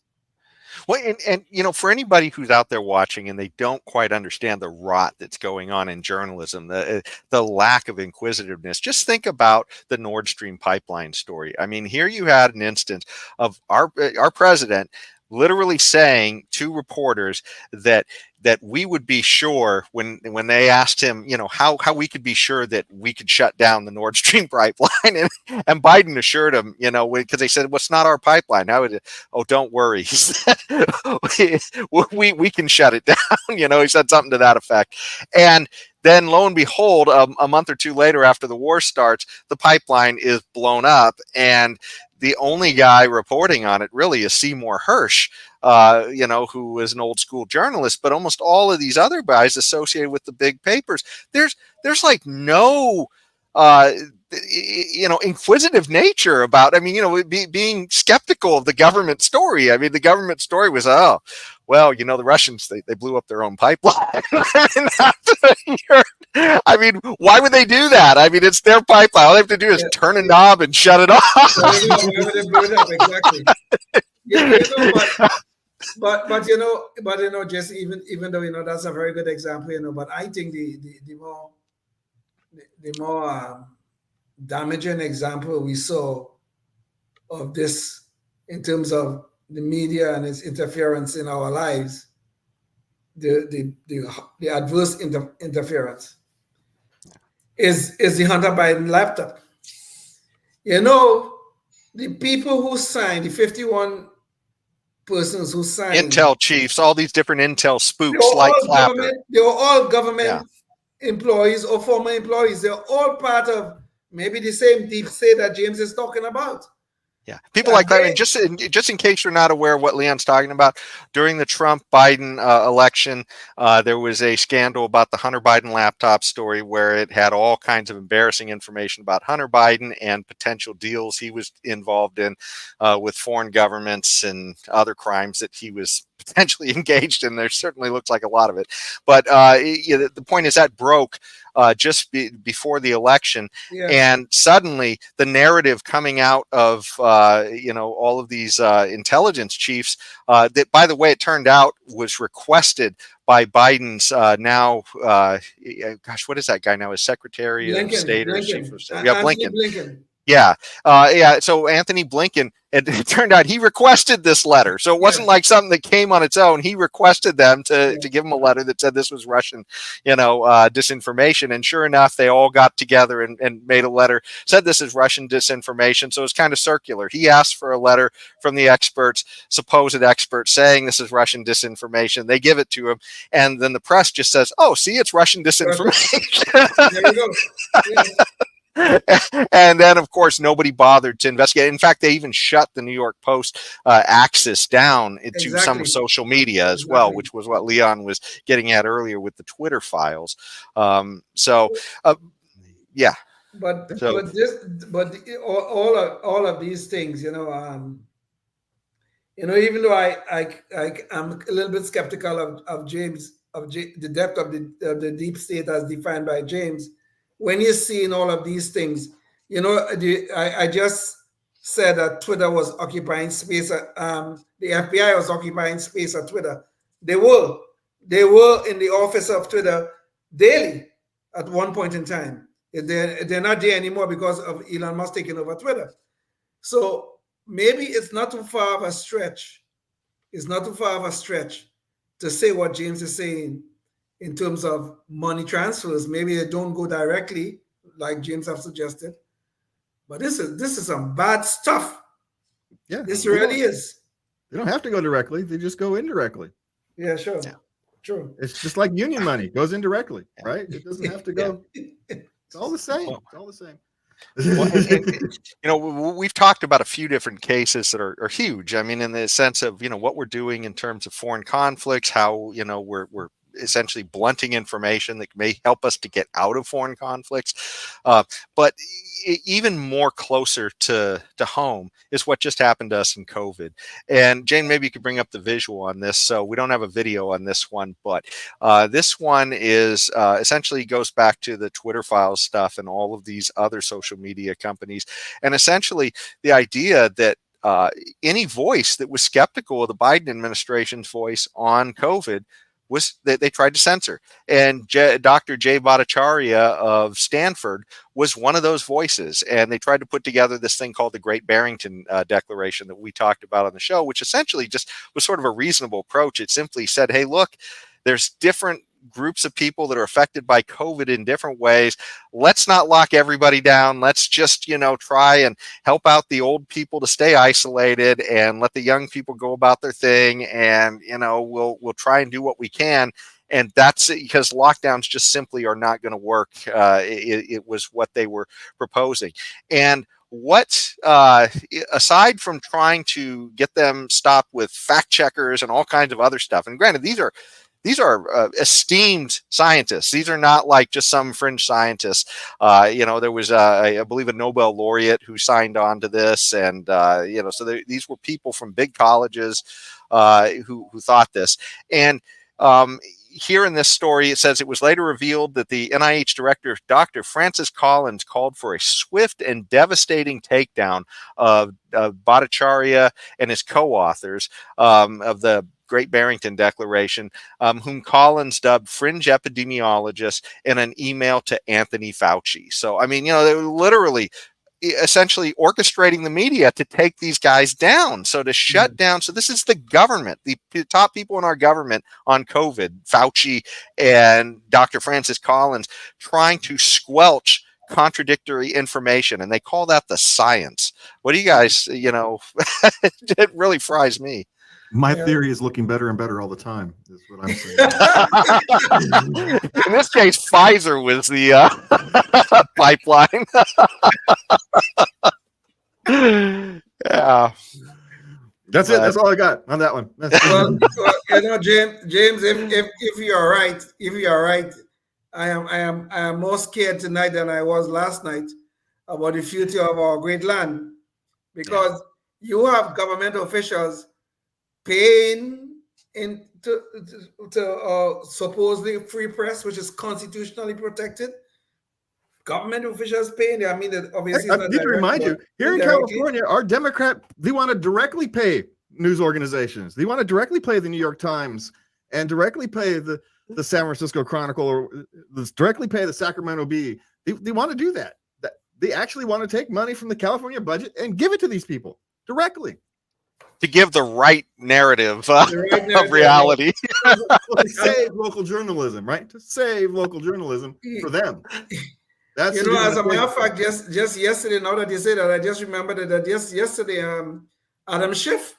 Well, and for anybody who's out there watching and they don't quite understand the rot that's going on in journalism, the lack of inquisitiveness, just think about the Nord Stream pipeline story. I mean, here you had an instance of our president literally saying to reporters that we would be sure when they asked him, how we could be sure that we could shut down the Nord Stream pipeline, and Biden assured him, because they said, well, it's not our pipeline. Oh, don't worry. He said, we can shut it down. He said something to that effect. And then lo and behold, a month or two later after the war starts, the pipeline is blown up, and the only guy reporting on it really is Seymour Hersh, who is an old school journalist, but almost all of these other guys associated with the big papers, there's like no, inquisitive nature about, being skeptical of the government story. I mean, the government story was, the Russians, they blew up their own pipeline. I mean, why would they do that? I mean, it's their pipeline. All they have to do is turn a knob and shut it off. Exactly. But just even though that's a very good example, but I think the more damaging example we saw of this in terms of the media and its interference in our lives, the adverse interference is the Hunter Biden laptop. The people who signed, the 51 persons who signed, Intel chiefs, all these different Intel spooks like Clapper. They were all government employees or former employees. They're all part of maybe the same deep state that James is talking about. Yeah, people like that. And just in case you're not aware of what Leon's talking about, during the Trump-Biden election, there was a scandal about the Hunter Biden laptop story where it had all kinds of embarrassing information about Hunter Biden and potential deals he was involved in with foreign governments and other crimes that he was potentially engaged in. There certainly looks like a lot of it. But the point is that broke just before the election. Yeah. And suddenly the narrative coming out of, all of these intelligence chiefs that, by the way, it turned out was requested by Biden's what is that guy now? His Secretary of State or Chief of State? Yeah, Blinken. Yeah. So Anthony Blinken, it turned out he requested this letter. So it wasn't like something that came on its own. He requested them to give him a letter that said this was Russian, disinformation. And sure enough, they all got together and made a letter, said this is Russian disinformation. So it's kind of circular. He asked for a letter from the experts, supposed experts, saying this is Russian disinformation. They give it to him. And then the press just says, oh, see, it's Russian disinformation. There you go. Yeah. And then, of course, nobody bothered to investigate. In fact, they even shut the New York Post access down to some social media as well, which was what Leon was getting at earlier with the Twitter files. Yeah. But all of these things, even though I'm a little bit skeptical of James, the depth of the deep state as defined by James. When you're seeing all of these things, I just said that Twitter was occupying space. The FBI was occupying space at Twitter. They were in the office of Twitter daily at one point in time. They're not there anymore because of Elon Musk taking over Twitter. So maybe it's not too far of a stretch. It's not too far of a stretch to say what James is saying in terms of money transfers. Maybe they don't go directly, like James have suggested. But this is some bad stuff. Yeah, this really is. They don't have to go directly; they just go indirectly. Yeah, sure. Yeah. True. It's just like union money goes indirectly, right? It doesn't have to go. It's all the same. It's all the same. We've talked about a few different cases that are huge. I mean, in the sense of what we're doing in terms of foreign conflicts, how we're essentially blunting information that may help us to get out of foreign conflicts. But even more closer to home is what just happened to us in COVID. And Jane, maybe you could bring up the visual on this. So we don't have a video on this one, but this one is essentially goes back to the Twitter files stuff and all of these other social media companies. And essentially the idea that any voice that was skeptical of the Biden administration's voice on COVID was that they tried to censor. And Dr. Jay Bhattacharya of Stanford was one of those voices. And they tried to put together this thing called the Great Barrington Declaration that we talked about on the show, which essentially just was sort of a reasonable approach. It simply said, hey, look, there's different groups of people that are affected by COVID in different ways. Let's not lock everybody down. Let's just, try and help out the old people to stay isolated and let the young people go about their thing. And, we'll try and do what we can. And that's because lockdowns just simply are not going to work. It was what they were proposing. And what, aside from trying to get them stopped with fact checkers and all kinds of other stuff, and granted, these are esteemed scientists. These are not like just some fringe scientists. There was, I believe, a Nobel laureate who signed on to this. And, these were people from big colleges who thought this. And here in this story, it says it was later revealed that the NIH director, Dr. Francis Collins, called for a swift and devastating takedown of Bhattacharya and his co-authors of the Great Barrington Declaration, whom Collins dubbed fringe epidemiologists, in an email to Anthony Fauci. So, I mean, they were literally essentially orchestrating the media to take these guys down. So to shut down. So this is the government, the top people in our government on COVID, Fauci and Dr. Francis Collins, trying to squelch contradictory information. And they call that the science. What do you guys, it really fries me. My theory is looking better and better all the time, is what I'm saying. In this case, Pfizer was the pipeline. Yeah. That's it. That's all I got on that one. Well, James, if you're right, I am more scared tonight than I was last night about the future of our great land, because you have government officials paying in to supposedly free press, which is constitutionally protected. Government officials paying. I mean, obviously, I it's not need to direct, remind but you, here in indirectly. California, our Democrat, they want to directly pay news organizations. They want to directly pay the New York Times and directly pay the San Francisco Chronicle or directly pay the Sacramento Bee. They want to do that. They actually want to take money from the California budget and give it to these people directly. To give the right narrative, of reality. To save local journalism, right? To save local journalism for them. That's You know, as a matter of fact, just yesterday, now that you say that, I just remembered that just yesterday, Adam Schiff,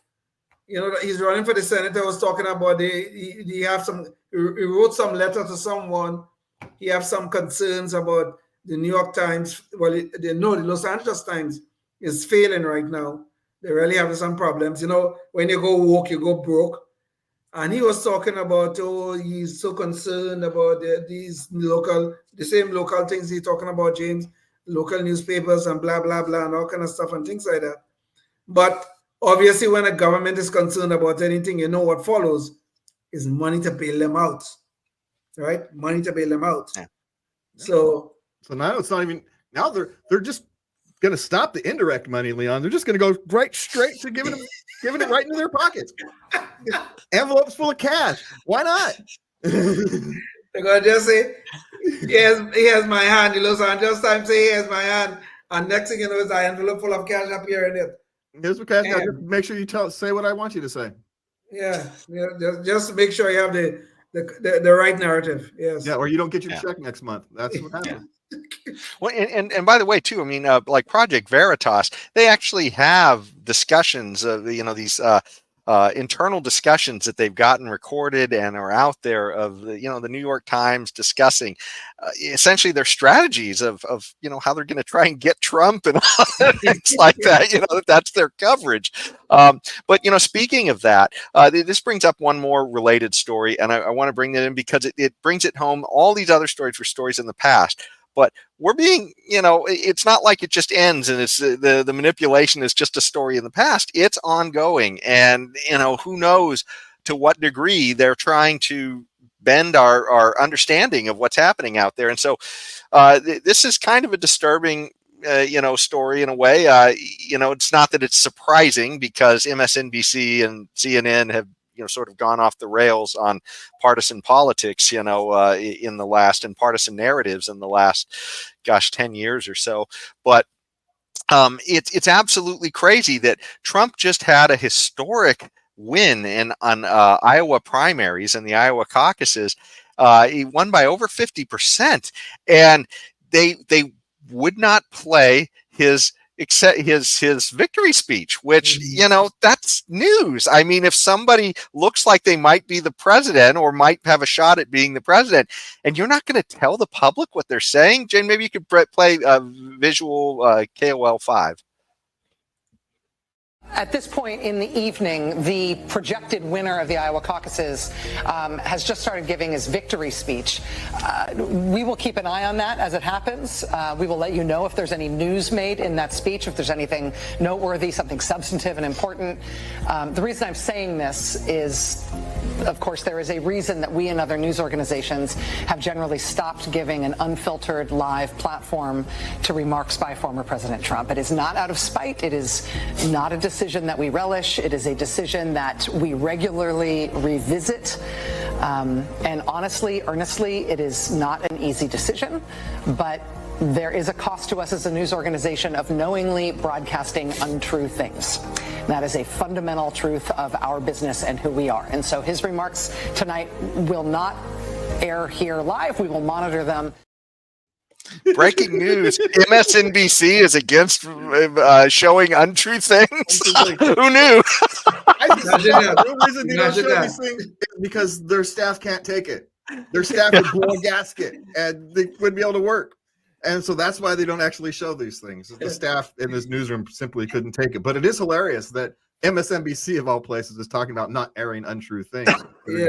you know, he's running for the Senate. I was talking about he wrote some letter to someone. He have some concerns about the New York Times. Well, the Los Angeles Times is failing right now. They really have some problems. You know, when you go woke, you go broke. And he was talking about, he's so concerned about the same local things he's talking about, James, local newspapers and blah, blah, blah, and all kind of stuff and things like that. But obviously, when a government is concerned about anything, you know what follows is money to bail them out, right? Money to bail them out. Yeah. So now it's not even, now they're just going to stop the indirect money, Leon. They're just going to go right straight to giving it right into their pockets. Envelopes full of cash. Why not? They're going to just say, here's my hand. The Los Angeles Times say, here's my hand. And next thing you know is an envelope full of cash appearing in it. Here's what cash. Now just make sure you say what I want you to say. Yeah. Just make sure you have the right narrative. Yes. Yeah, or you don't get your check next month. That's what happens. Well, and by the way, too, I mean, like Project Veritas, they actually have discussions of, you know, these internal discussions that they've gotten recorded and are out there of the New York Times discussing essentially their strategies of you know, how they're going to try and get Trump and things like that. You know, that's their coverage. But you know, speaking of that, this brings up one more related story, and I want to bring that in because it brings it home. All these other stories were stories in the past. But we're being, you know, it's not like it just ends and it's the manipulation is just a story in the past. It's ongoing. And, you know, who knows to what degree they're trying to bend our understanding of what's happening out there. And so this is kind of a disturbing, story in a way. You know, it's not that it's surprising because MSNBC and CNN have, you know, sort of gone off the rails on partisan politics, you know, in the last, and partisan narratives in the last, 10 years or so. But it's absolutely crazy that Trump just had a historic win on Iowa primaries and the Iowa caucuses. He won by over 50%, and they would not play his victory speech, which, you know, that's news. I mean, if somebody looks like they might be the president or might have a shot at being the president, and you're not going to tell the public what they're saying, Jane, maybe you could play visual KOL 5. At this point in the evening, the projected winner of the Iowa caucuses has just started giving his victory speech. We will keep an eye on that as it happens. We will let you know if there's any news made in that speech, if there's anything noteworthy, something substantive and important. The reason I'm saying this is, of course, there is a reason that we and other news organizations have generally stopped giving an unfiltered live platform to remarks by former President Trump. It is not out of spite. It is not a decision that we relish. It is a decision that we regularly revisit. And honestly, earnestly, it is not an easy decision, but there is a cost to us as a news organization of knowingly broadcasting untrue things. That is a fundamental truth of our business and who we are. And so his remarks tonight will not air here live. We will monitor them. Breaking news: MSNBC is against showing untrue things. Who knew? The reason they don't show these things is because their staff can't take it. Their staff would blow a gasket and they wouldn't be able to work. And so that's why they don't actually show these things. The staff in this newsroom simply couldn't take it. But it is hilarious that MSNBC, of all places, is talking about not airing untrue things.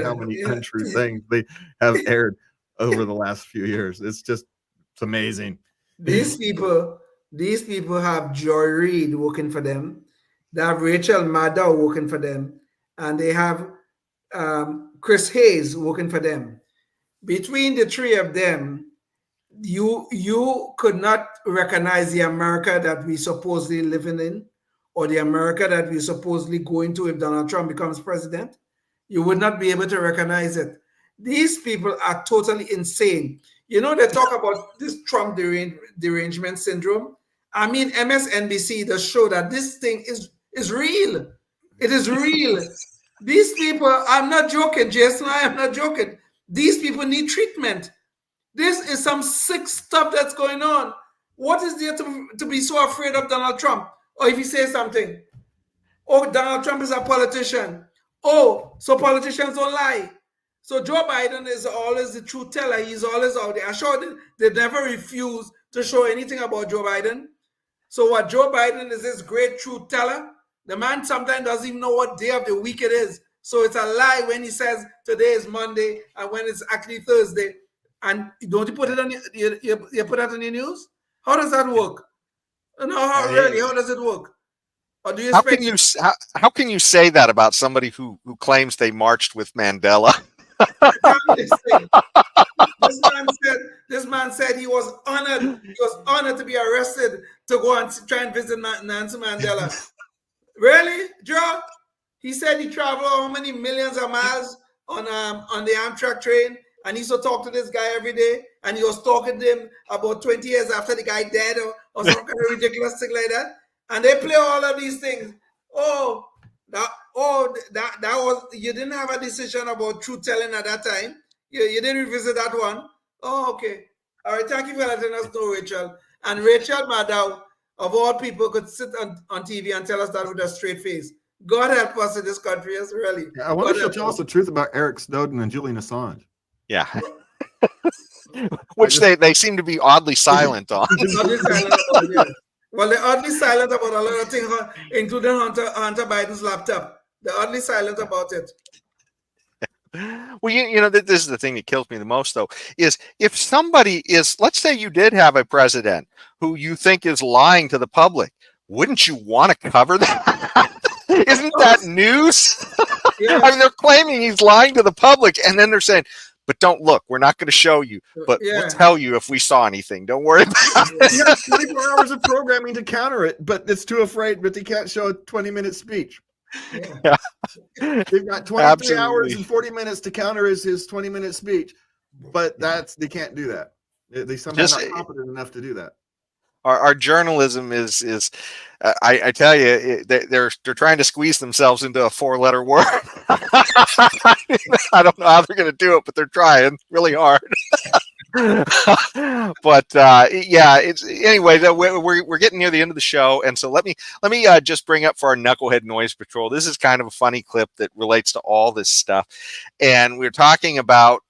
How many untrue things they have aired over the last few years. It's amazing. These people have Joy Reid working for them. They have Rachel Maddow working for them. And they have Chris Hayes working for them. Between the three of them, you could not recognize the America that we supposedly living in, or the America that we supposedly going to if Donald Trump becomes president. You would not be able to recognize it. These people are totally insane. You know, they talk about this Trump derangement syndrome. I mean, MSNBC does show that this thing is real. It is real. These people, I'm not joking, Jason, I am not joking. These people need treatment. This is some sick stuff that's going on. What is there to be so afraid of Donald Trump? Or if he says something, oh, Donald Trump is a politician. Oh, so politicians don't lie. So Joe Biden is always the truth teller. He's always out there. I'm sure they never refuse to show anything about Joe Biden. So what Joe Biden is this great truth teller. The man sometimes doesn't even know what day of the week it is. So it's a lie when he says today is Monday and when it's actually Thursday. And don't you put it on you put that on your news? How does that work? No, how does it work? Or do you how can you say that about somebody who claims they marched with Mandela? This man said he was honored. He was honored to be arrested to go and try and visit Nancy Mandela. Really, Joe? He said he traveled how many millions of miles on the Amtrak train, and he used to talk to this guy every day, and he was talking to him about 20 years after the guy died or some kind of ridiculous thing like that. And they play all of these things. That was, you didn't have a decision about truth telling at that time. You didn't revisit that one. Oh, okay. All right, thank you for letting us know, Rachel. And Rachel Maddow, of all people, could sit on TV and tell us that with a straight face. God help us in this country, yes, really. Yeah, I wonder if she'll tell us the truth about Eric Snowden and Julian Assange. Yeah. Which they seem to be oddly silent on. Oddly silent about, yeah. Well, they're oddly silent about a lot of things, including Hunter Biden's laptop. They're oddly silent about it. Well, you know, this is the thing that kills me the most, though, is if somebody is, let's say you did have a president who you think is lying to the public, wouldn't you want to cover that? Isn't that news? Yeah. I mean, they're claiming he's lying to the public, and then they're saying, but don't look, we're not going to show you, but we'll tell you if we saw anything. Don't worry about it. He has 24 hours of programming to counter it, but it's too afraid, but they can't show a 20-minute speech. Yeah. They've got 23 hours and 40 minutes to counter his 20-minute speech, but they can't do that. They somehow not competent enough to do that. Our journalism is I tell you, they're trying to squeeze themselves into a 4-letter word. I don't know how they're going to do it, but they're trying really hard. But yeah, it's anyway. We're getting near the end of the show, and so let me just bring up for our Knucklehead Noise Patrol. This is kind of a funny clip that relates to all this stuff, and we're talking about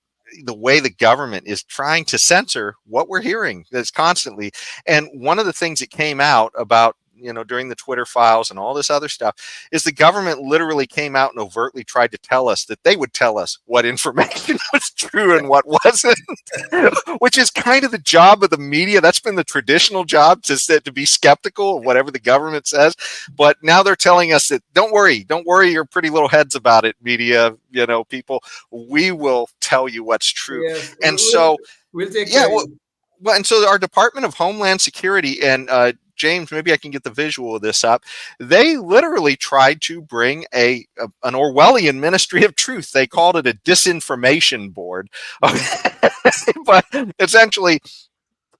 the way the government is trying to censor what we're hearing. That's constantly, and one of the things that came out about, you know, during the Twitter files and all this other stuff is the government literally came out and overtly tried to tell us that they would tell us what information was true and what wasn't, which is kind of the job of the media. That's been the traditional job, to be skeptical of whatever the government says. But now they're telling us that don't worry your pretty little heads about it, media, you know, people. We will tell you what's true. Yes, and so we'll take care. Well, and so our Department of Homeland Security, and James, maybe I can get the visual of this up. They literally tried to bring an Orwellian Ministry of Truth. They called it a disinformation board. But essentially,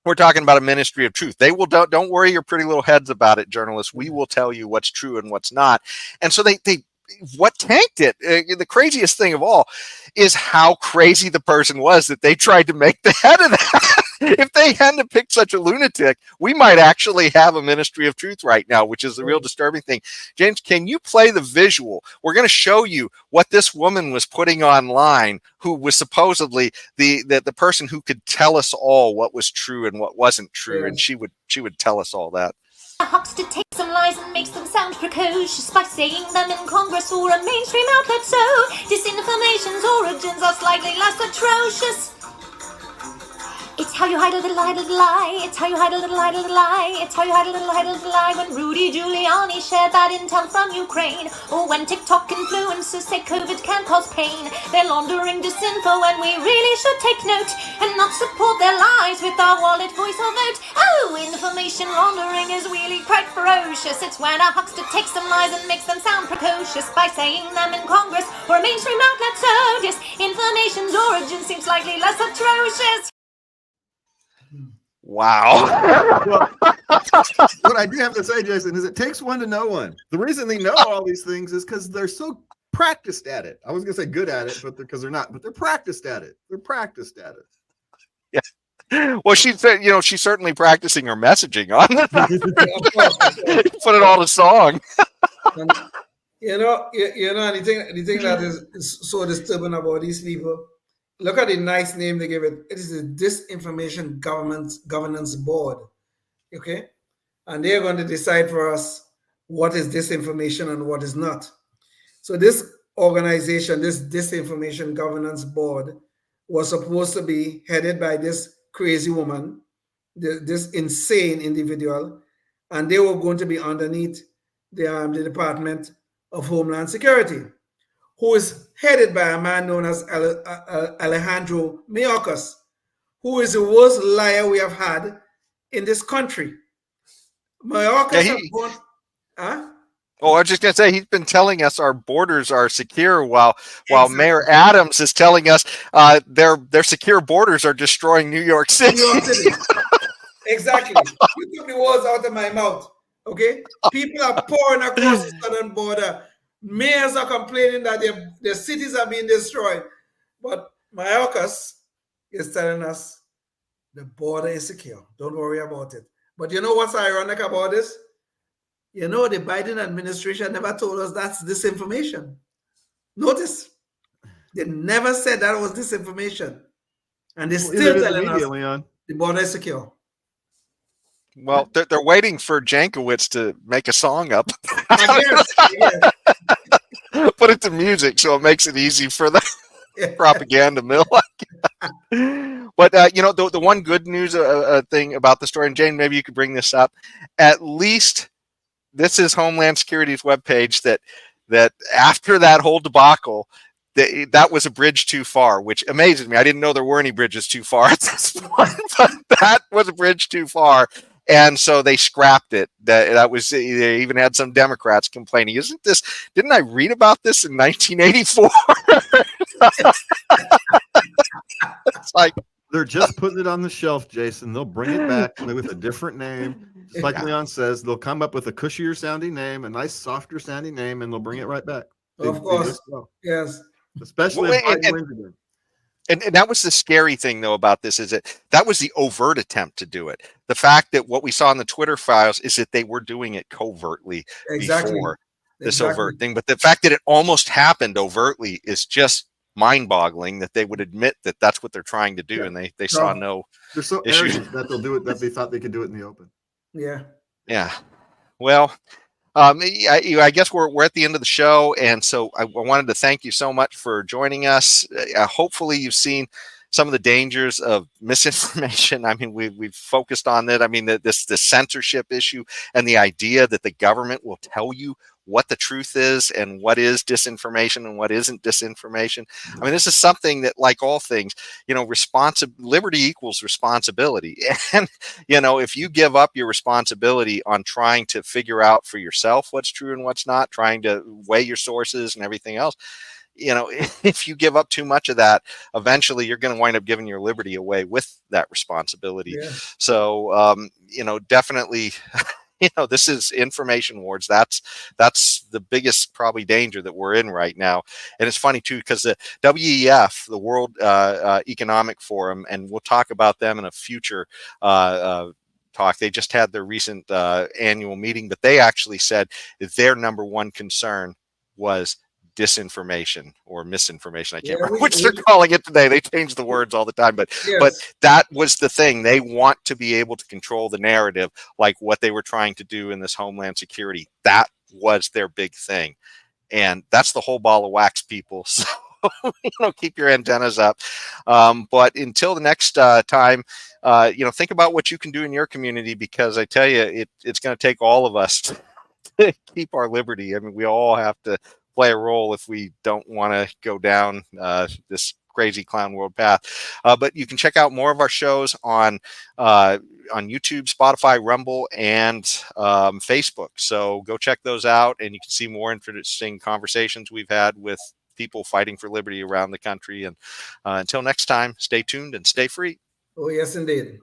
we're talking about a Ministry of Truth. They will don't worry your pretty little heads about it, journalists. We will tell you what's true and what's not. And so they what tanked it, the craziest thing of all, is how crazy the person was that they tried to make the head of that. If they hadn't picked such a lunatic, we might actually have a Ministry of Truth right now, which is the real disturbing thing. James, can you play the visual? We're going to show you what this woman was putting online, who was supposedly the person who could tell us all what was true and what wasn't true, and she would tell us all that. A huckster takes some lies and makes them sound precocious by saying them in Congress or a mainstream outlet. So disinformation's origins are slightly less atrocious. It's how you hide a little lie. It's how you hide a little lie. It's how you hide a little lie. When Rudy Giuliani shared bad intel from Ukraine, or when TikTok influencers say COVID can cause pain, they're laundering disinfo and we really should take note and not support their lies with our wallet, voice or vote. Oh, information laundering is really quite ferocious. It's when a huckster takes some lies and makes them sound precocious by saying them in Congress or a mainstream outlet. So disinformation's origin seems slightly less atrocious. Wow. Well, what I do have to say, Jason, is it takes one to know one. The reason they know all these things is because they're so practiced at it. I was going to say good at it, but because they're not. But they're practiced at it. They're practiced at it. Yeah. Well, she said, she's certainly practicing her messaging on it. Put it all to song. And, the thing that is so disturbing about these people. Look at the nice name they give it. It is the Disinformation Governance Board. Okay? And they're going to decide for us what is disinformation and what is not. So this organization, this Disinformation Governance Board, was supposed to be headed by this crazy woman, this insane individual, and they were going to be underneath the Department of Homeland Security, who is headed by a man known as Alejandro Mayorkas, who is the worst liar we have had in this country. Mayorkas Oh, I was just going to say, he's been telling us our borders are secure while Exactly. Mayor Adams is telling us their secure borders are destroying New York City. New York City. Exactly. You took the words out of my mouth. Okay? People are pouring across the southern border. Mayors are complaining that their cities are being destroyed. But Mayorkas is telling us the border is secure. Don't worry about it. But you know what's ironic about this? The Biden administration never told us that's disinformation. Notice, they never said that was disinformation. And they're still telling us Leon. the border is secure. Well, they're waiting for Jankowicz to make a song up. I guess. Put it to music so it makes it easy for the propaganda mill. But the one good news thing about the story, and Jane, maybe you could bring this up. At least this is Homeland Security's webpage that after that whole debacle, that was a bridge too far, which amazes me. I didn't know there were any bridges too far at this point, but that was a bridge too far. And so they scrapped it. That was, they even had some Democrats complaining, didn't I read about this in 1984? It's like, they're just putting it on the shelf, Jason. They'll bring it back with a different name. Just like Leon says, they'll come up with a cushier sounding name, a nice, softer sounding name, and they'll bring it right back. Of course. Yes. Especially if Biden wins again. And that was the scary thing, though, about this, is that was the overt attempt to do it. The fact that what we saw in the Twitter files is that they were doing it covertly before this overt thing. But the fact that it almost happened overtly is just mind-boggling, that they would admit that that's what they're trying to do, and they saw no They're so issues. arrogant that they'll do it, that they thought they could do it in the open. Yeah. Well, I guess we're at the end of the show, and so I wanted to thank you so much for joining us. Hopefully, you've seen some of the dangers of misinformation. I mean, we've focused on that. I mean, the censorship issue and the idea that the government will tell you what the truth is and what is disinformation and what isn't disinformation. I mean, this is something that, like all things, liberty equals responsibility. And, if you give up your responsibility on trying to figure out for yourself what's true and what's not, trying to weigh your sources and everything else, if you give up too much of that, eventually you're going to wind up giving your liberty away with that responsibility. Yeah. So, definitely, this is information wars. That's the biggest probably danger that we're in right now. And it's funny too, because the WEF, the World Economic Forum, and we'll talk about them in a future talk. They just had their recent annual meeting, but they actually said that their number one concern was disinformation or misinformation. I can't remember which they're calling it today. They change the words all the time, but that was the thing. They want to be able to control the narrative, like what they were trying to do in this Homeland Security. That was their big thing, and that's the whole ball of wax, people. So keep your antennas up. But until the next time, think about what you can do in your community, because I tell you, it's going to take all of us to keep our liberty. I mean, we all have to play a role if we don't want to go down this crazy clown world path. But you can check out more of our shows on YouTube, Spotify, Rumble, and Facebook. So go check those out, and you can see more interesting conversations we've had with people fighting for liberty around the country. And until next time, stay tuned and stay free. Oh, yes, indeed.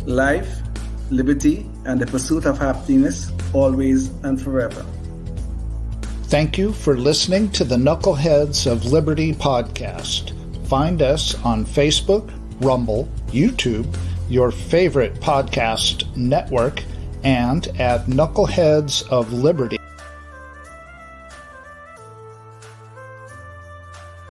Life, liberty, and the pursuit of happiness, always and forever. Thank you for listening to the Knuckleheads of Liberty podcast. Find us on Facebook, Rumble, YouTube, your favorite podcast network, and at Knuckleheads of Liberty.